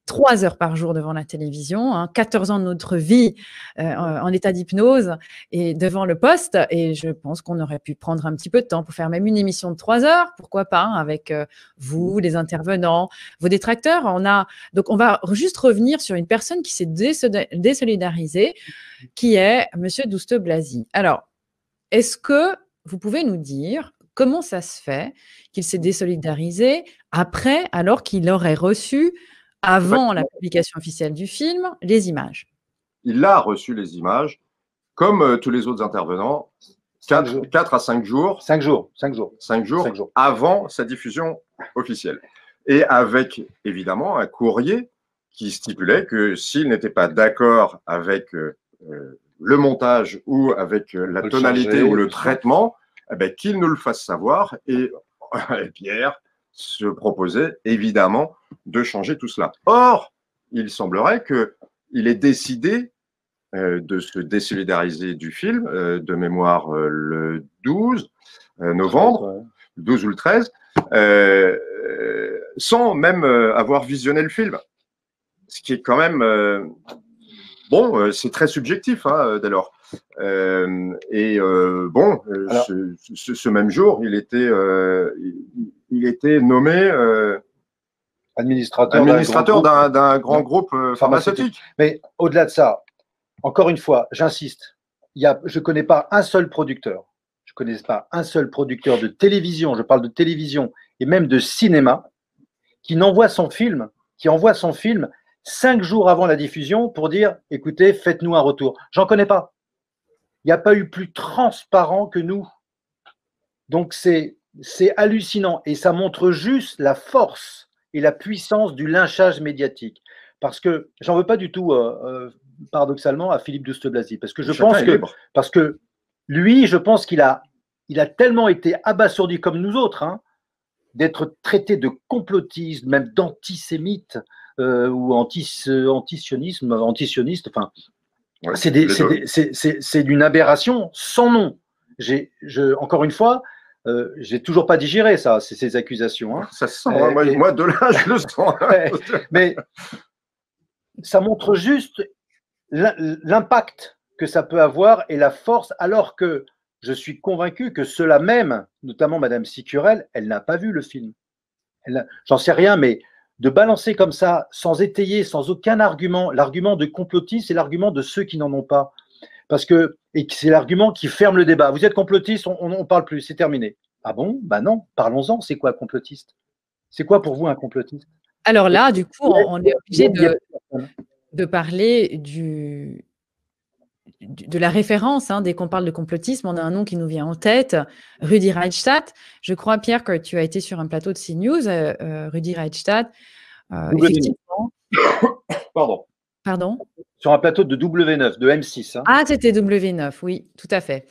3 heures par jour devant la télévision, hein, 14 ans de notre vie en état d'hypnose et devant le poste. Et je pense qu'on aurait pu prendre un petit peu de temps pour faire même une émission de 3 heures, pourquoi pas, hein, avec vous, les intervenants, vos détracteurs. Donc, on va juste revenir sur une personne qui s'est désolidarisée, qui est Monsieur Douste-Blazy. Alors, est-ce que vous pouvez nous dire comment ça se fait qu'il s'est désolidarisé après, alors qu'il aurait reçu, avant la publication officielle du film, les images? Il a reçu les images, comme tous les autres intervenants, 4 à 5 jours. 5 jours Avant sa diffusion officielle. Et avec, évidemment, un courrier qui stipulait que s'il n'était pas d'accord avec le montage ou avec la tonalité ou le traitement, eh ben, qu'il nous le fasse savoir. Et Pierre se proposait évidemment de changer tout cela. Or, il semblerait qu'il ait décidé de se désolidariser du film, de mémoire le 12 novembre, le 12 ou le 13, sans même avoir visionné le film. Ce qui est quand même… bon, c'est très subjectif, hein, dès lors. Alors, ce même jour, il était nommé administrateur d'un grand groupe pharmaceutique. Mais au-delà de ça, encore une fois, j'insiste, je ne connais pas un seul producteur. Je ne connais pas un seul producteur de télévision, je parle de télévision et même de cinéma, qui envoie son film 5 jours avant la diffusion pour dire, écoutez, faites-nous un retour. J'en connais pas. Il n'y a pas eu plus transparent que nous. Donc, c'est hallucinant. Et ça montre juste la force et la puissance du lynchage médiatique. Parce que j'en veux pas du tout, paradoxalement, à Philippe Douste-Blazy. Parce que parce que lui, je pense qu'il a tellement été abasourdi comme nous autres, hein, d'être traité de complotiste, même d'antisémite ou antisioniste. Enfin, ouais, c'est d'une aberration sans nom. Encore une fois, j'ai toujours pas digéré ça, ces accusations. Hein. Ça se sent, hein, moi de là, je le sens. Mais ça montre juste l'impact que ça peut avoir et la force, alors que je suis convaincu que ceux-là même, notamment Madame Sicurel, elle n'a pas vu le film. J'en sais rien, mais de balancer comme ça, sans étayer, sans aucun argument, l'argument de complotiste, c'est l'argument de ceux qui n'en ont pas. Parce que c'est l'argument qui ferme le débat. Vous êtes complotiste, on ne parle plus, c'est terminé. Ah bon? Ben non, parlons-en. C'est quoi un complotiste? C'est quoi pour vous un complotiste? Alors là, du coup, on est obligé de parler de la référence, hein, dès qu'on parle de complotisme, on a un nom qui nous vient en tête, Rudi Reichstadt. Je crois, Pierre, que tu as été sur un plateau de CNews, Rudi Reichstadt. Effectivement. Pardon. Sur un plateau de W9, de M6. Hein. Ah, c'était W9, oui, tout à fait.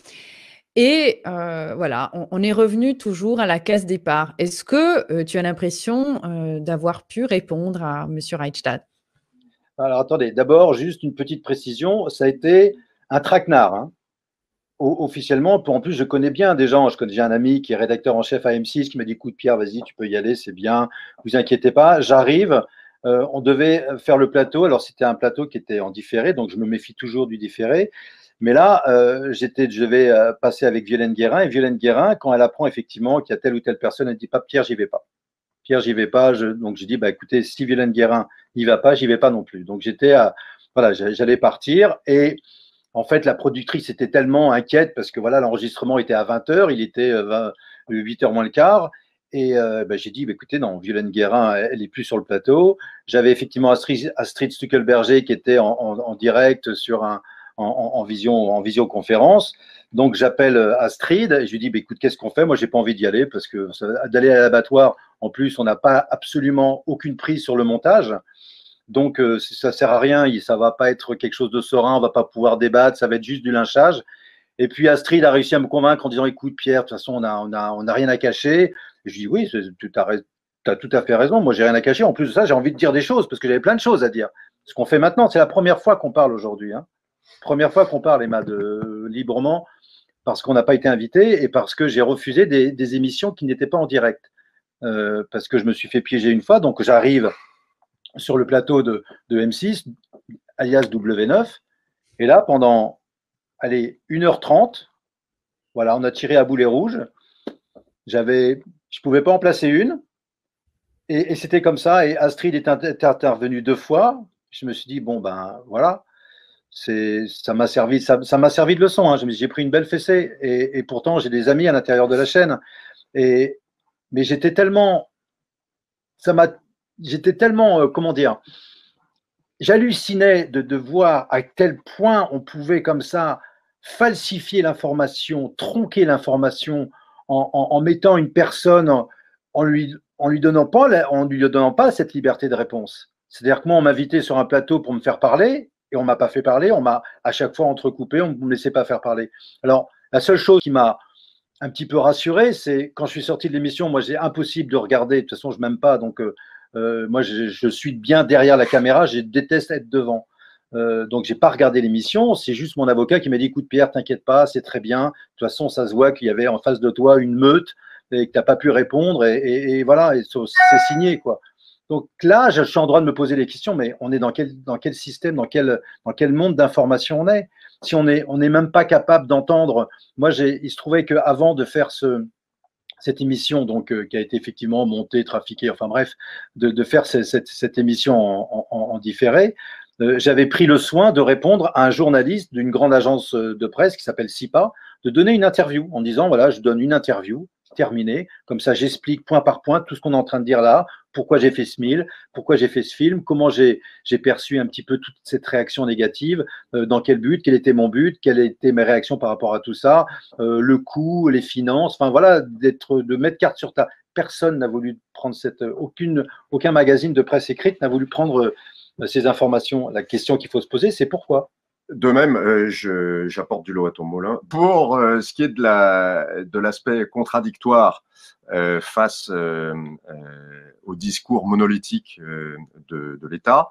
Et voilà, on est revenu toujours à la case départ. Est-ce que tu as l'impression d'avoir pu répondre à M. Reichstadt? Alors, attendez, d'abord, juste une petite précision. Ça a été un traquenard. Hein. Officiellement, en plus, je connais bien des gens. J'ai un ami qui est rédacteur en chef à M6 qui m'a dit, écoute, Pierre, vas-y, tu peux y aller, c'est bien. Vous inquiétez pas, j'arrive. On devait faire le plateau. Alors, c'était un plateau qui était en différé, donc je me méfie toujours du différé. Mais là, je vais passer avec Violaine Guérin. Et Violaine Guérin, quand elle apprend effectivement qu'il y a telle ou telle personne, elle ne dit pas, Pierre, j'y vais pas. Pierre, j'y vais pas. Donc, j'ai dit, bah, écoutez, si Violaine Guérin n'y va pas, j'y vais pas non plus. Donc, voilà, j'allais partir. Et en fait, la productrice était tellement inquiète parce que voilà, l'enregistrement était à 20h, il était 8h moins le quart. Et j'ai dit, bah, écoutez, non, Violaine Guérin, elle n'est plus sur le plateau. J'avais effectivement Astrid Stuckelberger qui était en direct en visioconférence. Donc, j'appelle Astrid et je lui dis, bah, écoute, qu'est-ce qu'on fait? Moi, j'ai pas envie d'y aller parce que d'aller à l'abattoir, en plus, on n'a pas absolument aucune prise sur le montage. Donc, ça sert à rien, ça va pas être quelque chose de serein, on va pas pouvoir débattre, ça va être juste du lynchage. Et puis, Astrid a réussi à me convaincre en disant, écoute, Pierre, de toute façon, on a rien à cacher. Et je dis, oui, tu as tout à fait raison, moi, j'ai rien à cacher. En plus de ça, j'ai envie de dire des choses parce que j'avais plein de choses à dire. Ce qu'on fait maintenant, c'est la première fois qu'on parle aujourd'hui. Hein. Première fois qu'on parle, Emma, librement, parce qu'on n'a pas été invité et parce que j'ai refusé des émissions qui n'étaient pas en direct. Parce que je me suis fait piéger une fois, donc j'arrive sur le plateau de M6, alias W9, et là, pendant 1h30, voilà, on a tiré à boulet rouge. Je ne pouvais pas en placer une, et c'était comme ça, et Astrid est intervenue 2 fois. Je me suis dit, bon, ben voilà, ça m'a servi de leçon. Hein. J'ai pris une belle fessée, et pourtant, j'ai des amis à l'intérieur de la chaîne. Mais j'étais tellement, comment dire, j'hallucinais de voir à quel point on pouvait comme ça falsifier l'information, tronquer l'information en mettant une personne, en lui donnant pas cette liberté de réponse. C'est-à-dire que moi, on m'invitait sur un plateau pour me faire parler et on ne m'a pas fait parler, on m'a à chaque fois entrecoupé, on ne me laissait pas faire parler. Alors, la seule chose qui m'a un petit peu rassuré, c'est quand je suis sorti de l'émission, moi, c'est impossible de regarder, de toute façon, je ne m'aime pas, donc moi, je suis bien derrière la caméra, je déteste être devant. Donc, je n'ai pas regardé l'émission, c'est juste mon avocat qui m'a dit, écoute Pierre, t'inquiète pas, c'est très bien, de toute façon, ça se voit qu'il y avait en face de toi une meute et que tu n'as pas pu répondre, et voilà, et c'est signé, quoi. Donc là, je suis en droit de me poser les questions, mais on est dans quel système, dans quel monde d'information on est? Si on est même pas capable d'entendre, moi, il se trouvait qu'avant de faire cette émission, donc qui a été effectivement montée, trafiquée, enfin bref, de faire cette émission en différé, j'avais pris le soin de répondre à un journaliste d'une grande agence de presse qui s'appelle SIPA, de donner une interview en disant, voilà, je donne une interview, terminé. Comme ça, j'explique point par point tout ce qu'on est en train de dire là, pourquoi j'ai fait ce mail, pourquoi j'ai fait ce film, comment j'ai perçu un petit peu toute cette réaction négative, dans quel but, quel était mon but, quelles étaient mes réactions par rapport à tout ça, le coût, les finances, enfin voilà, de mettre carte sur table. Personne n'a voulu prendre aucun magazine de presse écrite n'a voulu prendre ces informations. La question qu'il faut se poser, c'est pourquoi. De même, j'apporte du lot à ton moulin. Pour ce qui est de l'aspect contradictoire face au discours monolithique de l'État,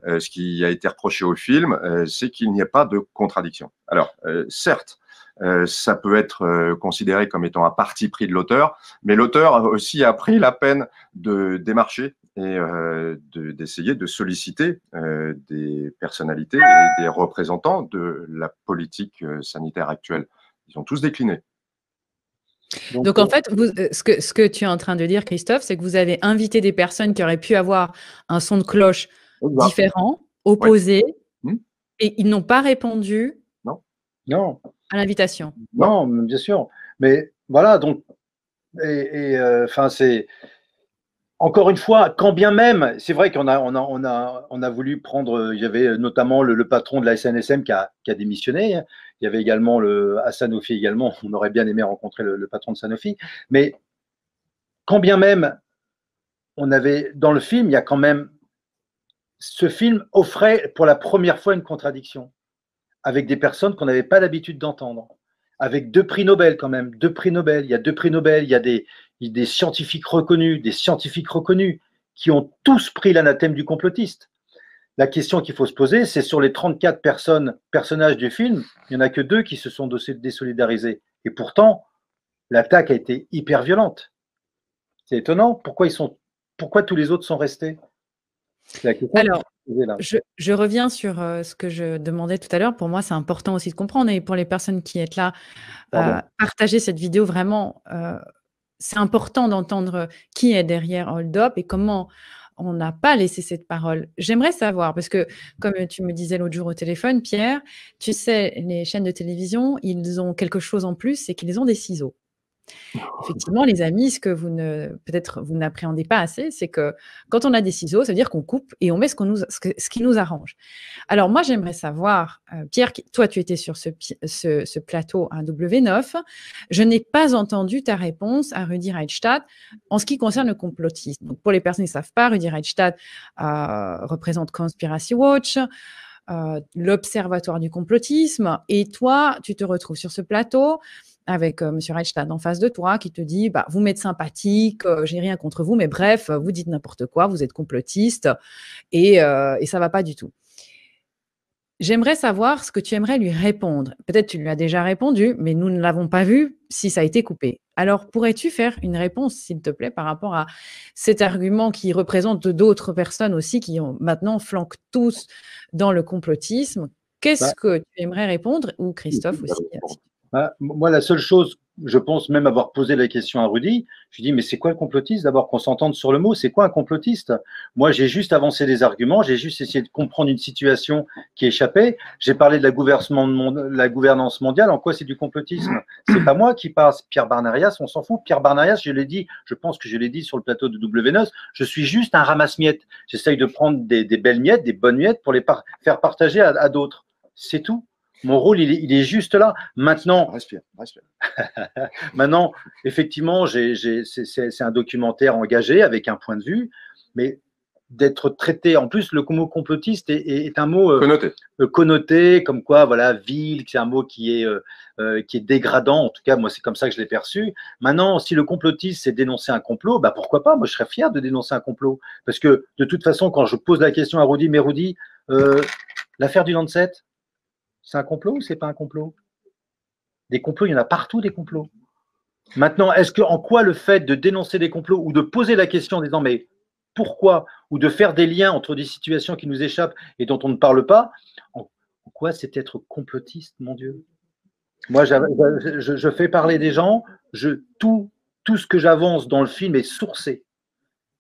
ce qui a été reproché au film, c'est qu'il n'y a pas de contradiction. Alors, certes, ça peut être considéré comme étant un parti pris de l'auteur, mais l'auteur aussi a pris la peine de démarcher et d'essayer de solliciter des personnalités et des représentants de la politique sanitaire actuelle. Ils ont tous décliné. Donc en fait, ce que tu es en train de dire, Christophe, c'est que vous avez invité des personnes qui auraient pu avoir un son de cloche différent, opposé, ouais. Et ils n'ont pas répondu non. À l'invitation. Non, bien sûr. Mais voilà, donc, enfin, c'est. Encore une fois, quand bien même, c'est vrai qu'on a voulu prendre, il y avait notamment le patron de la SNSM qui a démissionné, il y avait également à Sanofi également, on aurait bien aimé rencontrer le patron de Sanofi, mais quand bien même, dans le film, il y a quand même, ce film offrait pour la première fois une contradiction, avec des personnes qu'on n'avait pas l'habitude d'entendre, avec 2 prix Nobel quand même, 2 prix Nobel, il y a 2 prix Nobel, il y a des scientifiques reconnus, qui ont tous pris l'anathème du complotiste. La question qu'il faut se poser, c'est sur les 34 personnages du film, il n'y en a que 2 qui se sont désolidarisés. Et pourtant, l'attaque a été hyper violente. C'est étonnant. Pourquoi tous les autres sont restés? Alors, je reviens sur ce que je demandais tout à l'heure. Pour moi, c'est important aussi de comprendre. Et pour les personnes qui êtes là, partagez cette vidéo vraiment. C'est important d'entendre qui est derrière Hold Up et comment on n'a pas laissé cette parole. J'aimerais savoir, parce que comme tu me disais l'autre jour au téléphone, Pierre, tu sais, les chaînes de télévision, ils ont quelque chose en plus, c'est qu'ils ont des ciseaux. Effectivement, les amis, ce que peut-être vous n'appréhendez pas assez, c'est que quand on a des ciseaux, ça veut dire qu'on coupe et on met ce qui nous arrange. Alors moi, j'aimerais savoir, Pierre, toi, tu étais sur ce plateau à W9. Je n'ai pas entendu ta réponse à Rudi Reichstadt en ce qui concerne le complotisme. Donc, pour les personnes qui ne savent pas, Rudi Reichstadt représente Conspiracy Watch, l'Observatoire du complotisme. Et toi, tu te retrouves sur ce plateau avec M. Reichstadt en face de toi qui te dit vous m'êtes sympathique, j'ai rien contre vous, mais bref, vous dites n'importe quoi, vous êtes complotiste et ça ne va pas du tout. J'aimerais savoir ce que tu aimerais lui répondre. Peut-être tu lui as déjà répondu, mais nous ne l'avons pas vu si ça a été coupé. Alors, pourrais-tu faire une réponse, s'il te plaît, par rapport à cet argument qui représente d'autres personnes aussi qui maintenant flanquent tous dans le complotisme? Qu'est-ce que tu aimerais répondre, ou Christophe aussi? Moi, la seule chose, je pense même avoir posé la question à Rudy, je lui dis, mais c'est quoi le complotiste? D'abord qu'on s'entende sur le mot, c'est quoi un complotiste? Moi, j'ai juste avancé des arguments, j'ai juste essayé de comprendre une situation qui échappait. J'ai parlé de la gouvernance mondiale, en quoi c'est du complotisme? C'est pas moi qui parle, c'est Pierre Barnarias, on s'en fout. Pierre Barnarias, je l'ai dit, je pense que je l'ai dit sur le plateau de W9, je suis juste un ramasse-miettes. J'essaye de prendre des belles miettes, des bonnes miettes pour les faire partager à d'autres. C'est tout. Mon rôle, il est juste là. Maintenant, respire. Maintenant, effectivement, c'est un documentaire engagé avec un point de vue, mais d'être traité, en plus, le mot complotiste est un mot connoté, comme quoi, voilà, vil, c'est un mot qui est dégradant. En tout cas, moi, c'est comme ça que je l'ai perçu. Maintenant, si le complotiste, c'est dénoncer un complot, pourquoi pas? Moi, je serais fier de dénoncer un complot. Parce que, de toute façon, quand je pose la question à Rudy, mais Rudy, l'affaire du Lancet, c'est un complot ou c'est pas un complot? Des complots, il y en a partout, des complots. Maintenant, en quoi le fait de dénoncer des complots ou de poser la question en disant mais pourquoi, ou de faire des liens entre des situations qui nous échappent et dont on ne parle pas, en quoi c'est être complotiste, mon Dieu? Moi, je fais parler des gens, tout ce que j'avance dans le film est sourcé.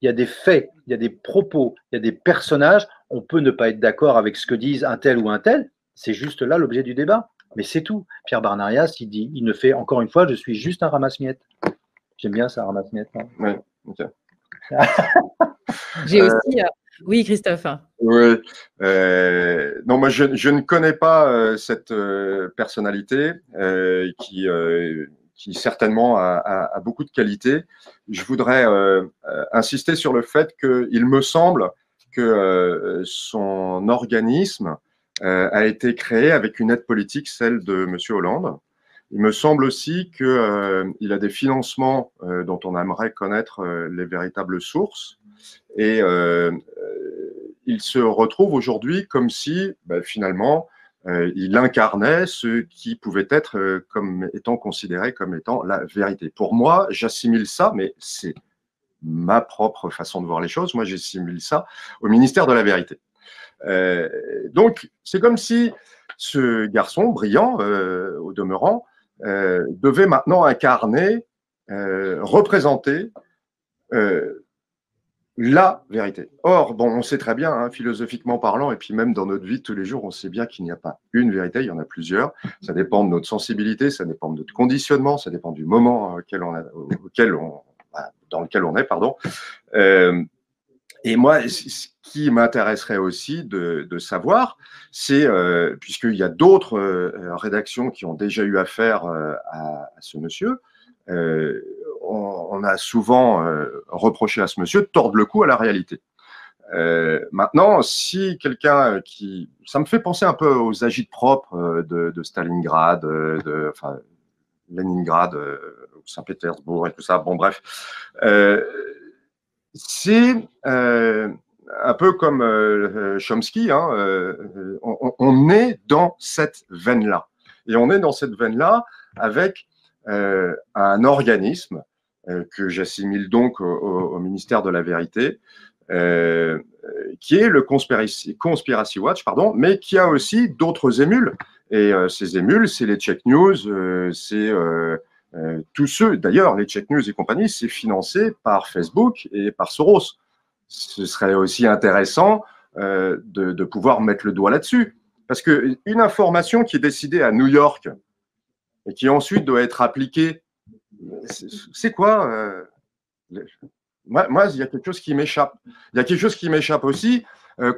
Il y a des faits, il y a des propos, il y a des personnages, on peut ne pas être d'accord avec ce que disent un tel ou un tel, c'est juste là l'objet du débat. Mais c'est tout. Pierre Barnarias, il ne fait, encore une fois, je suis juste un ramasse-miettes. J'aime bien ça, ramasse-miettes. Oui, ok. J'ai aussi… Oui, Christophe. Oui. Non, moi, je ne connais pas cette personnalité qui certainement a beaucoup de qualités. Je voudrais insister sur le fait qu'il me semble que son organisme a été créé avec une aide politique, celle de M. Hollande. Il me semble aussi qu'il a des financements dont on aimerait connaître les véritables sources. Et il se retrouve aujourd'hui comme si, finalement, il incarnait ce qui pouvait être comme étant considéré comme étant la vérité. Pour moi, j'assimile ça, mais c'est ma propre façon de voir les choses, moi j'assimile ça au ministère de la vérité. Donc, c'est comme si ce garçon brillant, au demeurant, devait maintenant incarner, représenter la vérité. Or, bon, on sait très bien, hein, philosophiquement parlant, et puis même dans notre vie de tous les jours, on sait bien qu'il n'y a pas une vérité, il y en a plusieurs. Ça dépend de notre sensibilité, ça dépend de notre conditionnement, ça dépend du moment dans lequel on est, pardon. Et moi, ce qui m'intéresserait aussi de savoir, c'est, puisqu'il y a d'autres rédactions qui ont déjà eu affaire à ce monsieur, on a souvent reproché à ce monsieur de tordre le cou à la réalité. Maintenant, si quelqu'un ça me fait penser un peu aux agitprop de Stalingrad, enfin Leningrad, Saint-Pétersbourg et tout ça. Bon, bref. C'est un peu comme Chomsky, hein, on est dans cette veine-là. Et on est dans cette veine-là avec un organisme que j'assimile donc au ministère de la Vérité, qui est le Conspiracy Watch, pardon, mais qui a aussi d'autres émules. Et ces émules, c'est les Check News, c'est tous ceux, d'ailleurs, les Check News et compagnie, c'est financé par Facebook et par Soros. Ce serait aussi intéressant de pouvoir mettre le doigt là-dessus. Parce qu'une information qui est décidée à New York et qui ensuite doit être appliquée, c'est quoi moi, il y a quelque chose qui m'échappe. Il y a quelque chose qui m'échappe aussi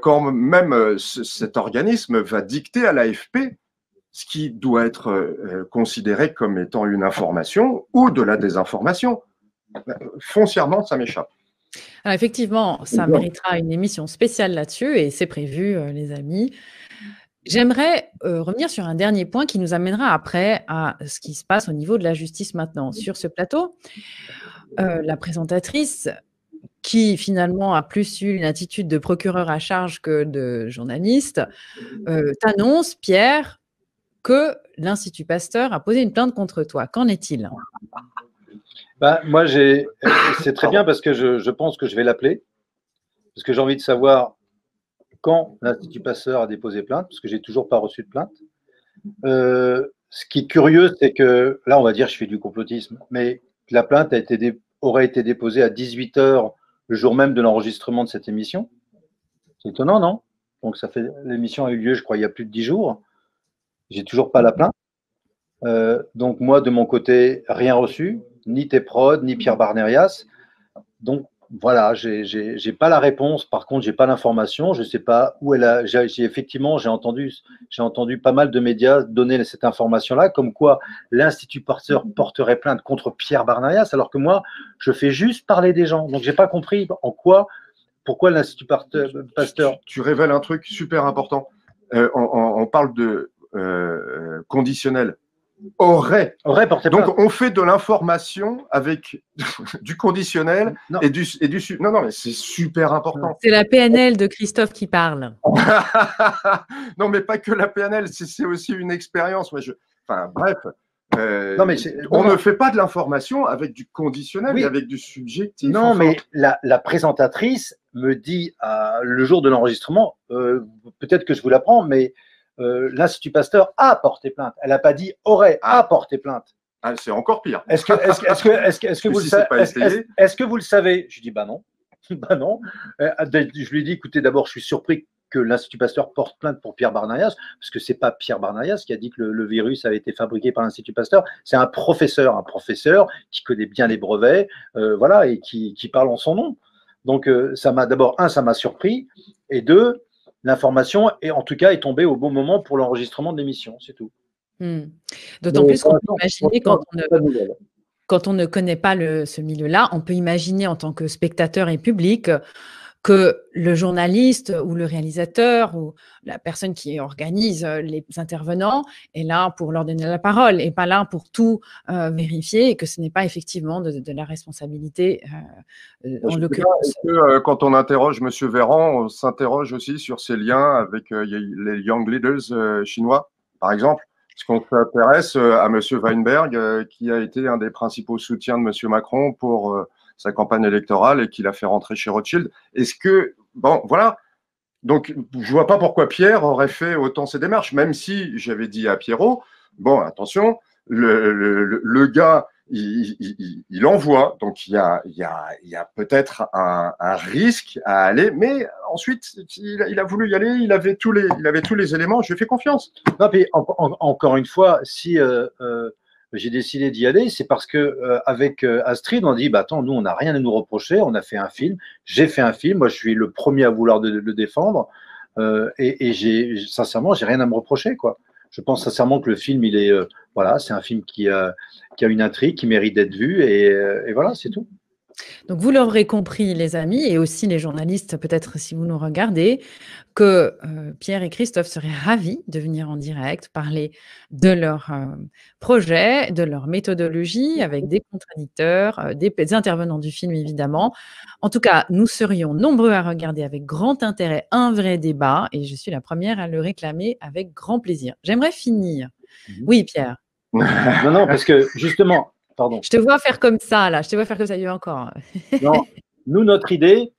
quand même cet organisme va dicter à l'AFP ce qui doit être considéré comme étant une information ou de la désinformation. Foncièrement, ça m'échappe. Alors effectivement, ça méritera une émission spéciale là-dessus et c'est prévu, les amis. J'aimerais revenir sur un dernier point qui nous amènera après à ce qui se passe au niveau de la justice maintenant. Sur ce plateau, la présentatrice, qui finalement a plus eu une attitude de procureur à charge que de journaliste, t'annonce, Pierre, que l'Institut Pasteur a posé une plainte contre toi. Qu'en est-il ? Moi, c'est très bien parce que je pense que je vais l'appeler, parce que j'ai envie de savoir quand l'Institut Pasteur a déposé plainte, parce que j'ai toujours pas reçu de plainte. Ce qui est curieux, c'est que, là, on va dire que je fais du complotisme, mais la plainte aurait été déposée à 18h le jour même de l'enregistrement de cette émission. C'est étonnant, non? Donc, l'émission a eu lieu, je crois, il y a plus de 10 jours. J'ai toujours pas la plainte. Donc, moi, de mon côté, rien reçu, ni T-Prod, ni Pierre Barnerias. Donc, voilà, j'ai pas la réponse. Par contre, j'ai pas l'information. Je sais pas où elle a. Effectivement, j'ai entendu pas mal de médias donner cette information-là, comme quoi l'Institut Pasteur porterait plainte contre Pierre Barnerias, alors que moi, je fais juste parler des gens. Donc, j'ai pas compris pourquoi l'Institut Pasteur. Tu révèles un truc super important. On parle de conditionnel. Aurait porté plainte. Donc, on fait de l'information avec du conditionnel et du non, mais c'est super important. C'est la PNL de Christophe qui parle. Non, mais pas que la PNL, c'est aussi une expérience. Enfin, bref. On ne fait pas de l'information avec du conditionnel, et avec du subjectif. Non, mais la présentatrice me dit le jour de l'enregistrement, peut-être que je vous l'apprends, mais l'Institut Pasteur a porté plainte. Elle n'a pas dit a porté plainte. Ah, c'est encore pire. Est-ce que vous le savez? Est-ce que vous le savez? Je dis bah non. Bah non. Je lui ai dit, écoutez, d'abord, je suis surpris que l'Institut Pasteur porte plainte pour Pierre Barnarias, parce que c'est pas Pierre Barnarias qui a dit que le virus avait été fabriqué par l'Institut Pasteur, c'est un professeur qui connaît bien les brevets, voilà, et qui parle en son nom. Donc, ça m'a d'abord, ça m'a surpris, et deux, l'information, en tout cas, est tombée au bon moment pour l'enregistrement de l'émission, c'est tout. D'autant plus qu'on peut imaginer quand on ne connaît pas ce milieu-là, on peut imaginer en tant que spectateur et public que le journaliste ou le réalisateur ou la personne qui organise les intervenants est là pour leur donner la parole et pas là pour tout vérifier, et que ce n'est pas effectivement de la responsabilité en l'occurrence. Quand on interroge M. Véran, on s'interroge aussi sur ses liens avec les Young Leaders chinois, par exemple. Parce qu'on s'intéresse à M. Weinberg, qui a été un des principaux soutiens de M. Macron pour sa campagne électorale et qui l'a fait rentrer chez Rothschild. Est-ce que, bon, voilà. Donc, je vois pas pourquoi Pierre aurait fait autant ces démarches, même si j'avais dit à Pierrot, bon, attention, le gars, il envoie, donc il y a peut-être un risque à aller, mais ensuite, il a voulu y aller, il avait tous les éléments, je lui fais confiance. Non, puis, encore une fois, si j'ai décidé d'y aller, c'est parce que avec Astrid, on a dit, bah attends, nous, on n'a rien à nous reprocher, on a fait un film, j'ai fait un film, moi, je suis le premier à vouloir le défendre, et sincèrement, j'ai rien à me reprocher, quoi. Je pense sincèrement que le film, voilà, c'est un film qui a une intrigue, qui mérite d'être vu, et voilà, c'est tout. Donc, vous l'aurez compris, les amis, et aussi les journalistes, peut-être si vous nous regardez, que Pierre et Christophe seraient ravis de venir en direct parler de leur projet, de leur méthodologie, avec des contradicteurs, des intervenants du film, évidemment. En tout cas, nous serions nombreux à regarder avec grand intérêt un vrai débat, et je suis la première à le réclamer avec grand plaisir. J'aimerais finir. Oui, Pierre. Non, parce que justement… Pardon. Je te vois faire comme ça, là. Je te vois faire comme ça, il y a encore. Non, nous, notre idée,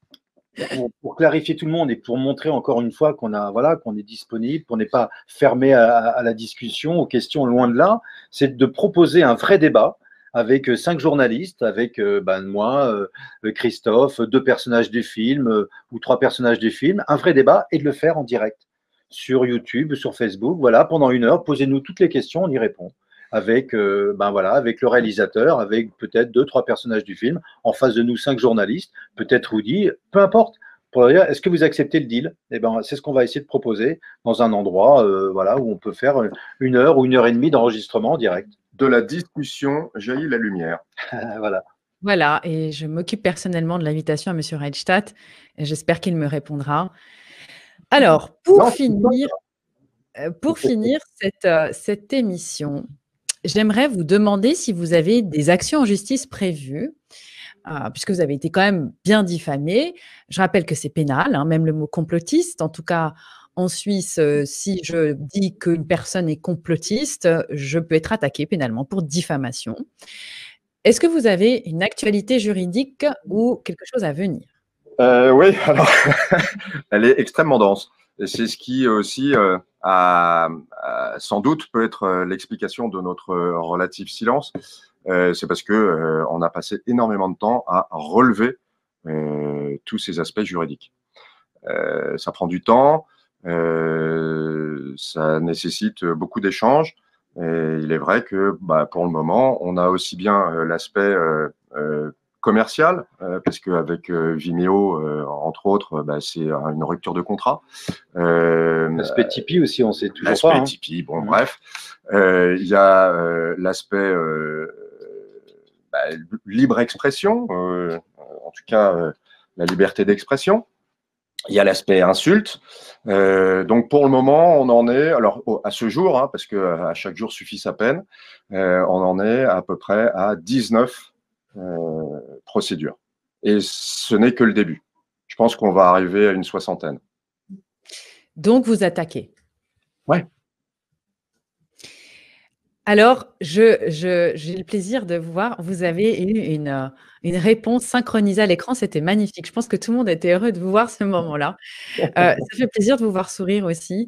pour clarifier tout le monde et pour montrer encore une fois qu'on est disponible, qu'on n'est pas fermé à la discussion, aux questions, loin de là, c'est de proposer un vrai débat avec 5 journalistes, avec moi, Christophe, 2 personnages du film ou 3 personnages du film, un vrai débat, et de le faire en direct sur YouTube, sur Facebook, voilà, pendant 1 heure. Posez-nous toutes les questions, on y répond. Avec avec le réalisateur, avec peut-être 2-3 personnages du film, en face de nous 5 journalistes, peut-être Rudy, peu importe, pour dire est-ce que vous acceptez le deal? Eh ben, c'est ce qu'on va essayer de proposer dans un endroit où on peut faire 1 heure ou 1 heure et demie d'enregistrement en direct. De la discussion jaillit la lumière. Voilà. Voilà, et je m'occupe personnellement de l'invitation à M. Reichstadt, et j'espère qu'il me répondra. Alors, pour finir cette émission, j'aimerais vous demander si vous avez des actions en justice prévues, puisque vous avez été quand même bien diffamé. Je rappelle que c'est pénal, hein, même le mot complotiste. En tout cas, en Suisse, si je dis qu'une personne est complotiste, je peux être attaqué pénalement pour diffamation. Est-ce que vous avez une actualité juridique ou quelque chose à venir? Oui, alors, elle est extrêmement dense. C'est ce qui aussi sans doute peut être l'explication de notre relatif silence. C'est parce que on a passé énormément de temps à relever tous ces aspects juridiques. Ça prend du temps, ça nécessite beaucoup d'échanges. Et il est vrai que pour le moment, on a aussi bien l'aspect commercial, parce qu'avec Vimeo, entre autres, c'est une rupture de contrat. L'aspect Tipeee aussi, on sait toujours pas. L'aspect Tipeee, bon, bref. Il y a l'aspect libre expression, en tout cas la liberté d'expression. Il y a l'aspect insulte. Donc pour le moment, on en est, alors à ce jour, hein, parce que à chaque jour suffit sa peine, on en est à peu près à 19 procédures. Et ce n'est que le début. Je pense qu'on va arriver à une 60aine. Donc vous attaquez. Ouais. Alors, j'ai le plaisir de voir, vous avez eu une réponse synchronisée à l'écran. C'était magnifique. Je pense que tout le monde était heureux de vous voir ce moment-là. Ça fait plaisir de vous voir sourire aussi.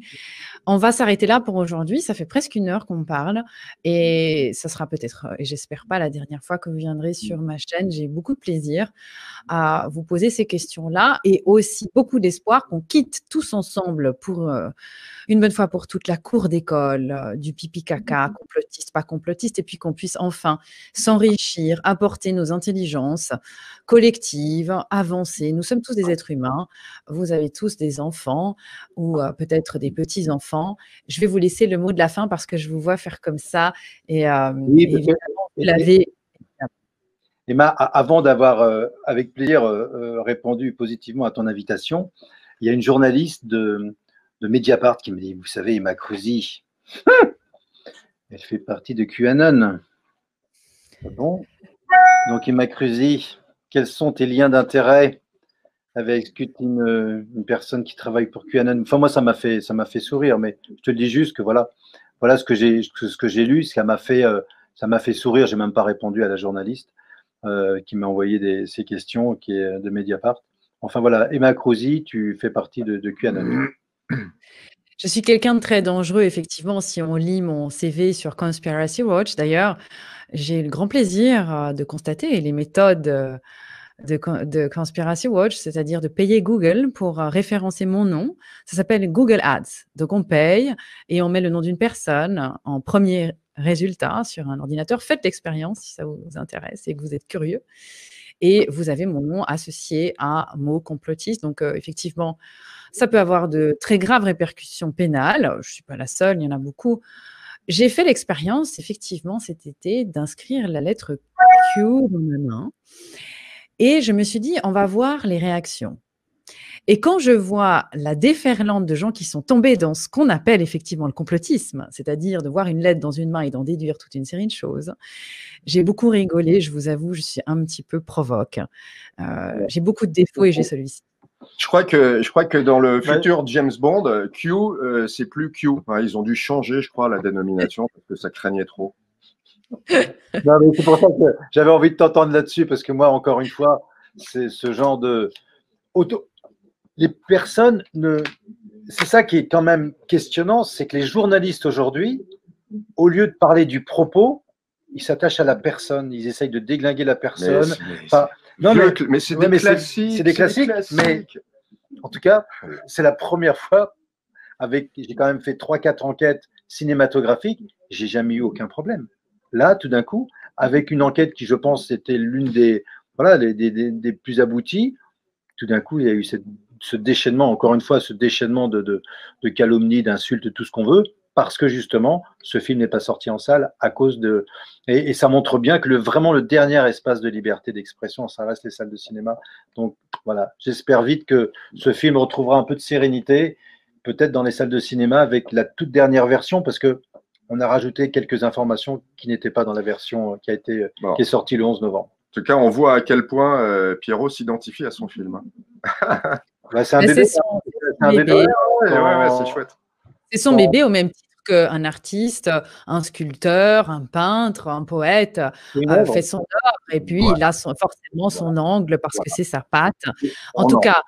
On va s'arrêter là pour aujourd'hui. Ça fait presque 1 heure qu'on parle et ça sera peut-être, et j'espère pas la dernière fois que vous viendrez sur ma chaîne. J'ai beaucoup de plaisir à vous poser ces questions-là et aussi beaucoup d'espoir qu'on quitte tous ensemble pour une bonne fois pour toutes la cour d'école, du pipi caca, complotiste, pas complotiste, et puis qu'on puisse enfin s'enrichir, apporter nos intelligences collectives, avancer. Nous sommes tous des êtres humains. Vous avez tous des enfants ou peut-être des petits-enfants. Je vais vous laisser le mot de la fin parce que je vous vois faire comme ça et, Oui, évidemment, vous l'avez. Emma, avant d'avoir avec plaisir répondu positivement à ton invitation, il y a une journaliste de Mediapart qui me dit, vous savez, Emma Cruzy, elle fait partie de QAnon. Bon. Donc Emma Cruzy, quels sont tes liens d'intérêt avec une personne qui travaille pour QAnon? Enfin, moi, ça m'a fait sourire, mais je te le dis juste que voilà ce que j'ai lu, ça m'a fait sourire. J'ai même pas répondu à la journaliste qui m'a envoyé ces questions, qui est de Mediapart. Enfin voilà, Emma Cruzy, tu fais partie de QAnon. Je suis quelqu'un de très dangereux, effectivement, si on lit mon CV sur Conspiracy Watch. D'ailleurs, j'ai le grand plaisir de constater les méthodes de Conspiracy Watch, c'est-à-dire de payer Google pour référencer mon nom. Ça s'appelle Google Ads. Donc, on paye et on met le nom d'une personne en premier résultat sur un ordinateur. Faites l'expérience si ça vous intéresse et que vous êtes curieux. Et vous avez mon nom associé à un mot complotiste. Donc, effectivement, ça peut avoir de très graves répercussions pénales. Je ne suis pas la seule, il y en a beaucoup. J'ai fait l'expérience, effectivement, cet été, d'inscrire la lettre Q dans ma main. Et je me suis dit, on va voir les réactions. Et quand je vois la déferlante de gens qui sont tombés dans ce qu'on appelle effectivement le complotisme, c'est-à-dire de voir une lettre dans une main et d'en déduire toute une série de choses, j'ai beaucoup rigolé, je vous avoue, je suis un petit peu provoque. J'ai beaucoup de défauts et j'ai celui-ci. Je crois que dans le futur James Bond, Q, c'est plus Q. Ils ont dû changer, je crois, la dénomination parce que ça craignait trop. Non, mais c'est pour ça que j'avais envie de t'entendre là-dessus, parce que moi, encore une fois, c'est ce genre de les personnes c'est ça qui est quand même questionnant, c'est que les journalistes aujourd'hui, au lieu de parler du propos, ils s'attachent à la personne, ils essayent de déglinguer la personne. Mais c'est des classiques. C'est des classiques, mais en tout cas, c'est la première fois j'ai quand même fait 3-4 enquêtes cinématographiques, j'ai jamais eu aucun problème. Là, tout d'un coup, avec une enquête qui, je pense, était l'une des plus abouties, tout d'un coup, il y a eu ce déchaînement, encore une fois, ce déchaînement de calomnies, d'insultes, tout ce qu'on veut, parce que justement, ce film n'est pas sorti en salle à cause de… Et ça montre bien que vraiment le dernier espace de liberté d'expression, ça reste les salles de cinéma. Donc voilà, j'espère vite que ce film retrouvera un peu de sérénité, peut-être dans les salles de cinéma avec la toute dernière version, parce que on a rajouté quelques informations qui n'étaient pas dans la version qui est sortie le 11 novembre. En tout cas, on voit à quel point Pierrot s'identifie à son film. C'est un bébé. C'est un bébé. C'est chouette. C'est son bébé au même titre qu'un artiste, un sculpteur, un peintre, un poète fait son œuvre et puis il a forcément son angle parce que c'est sa patte. En tout cas,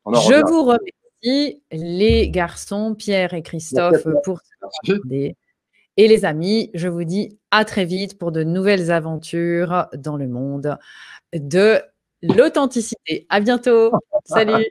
je vous remercie, les garçons, Pierre et Christophe, pour ce regarder. Et les amis, je vous dis à très vite pour de nouvelles aventures dans le monde de l'authenticité. À bientôt. Salut.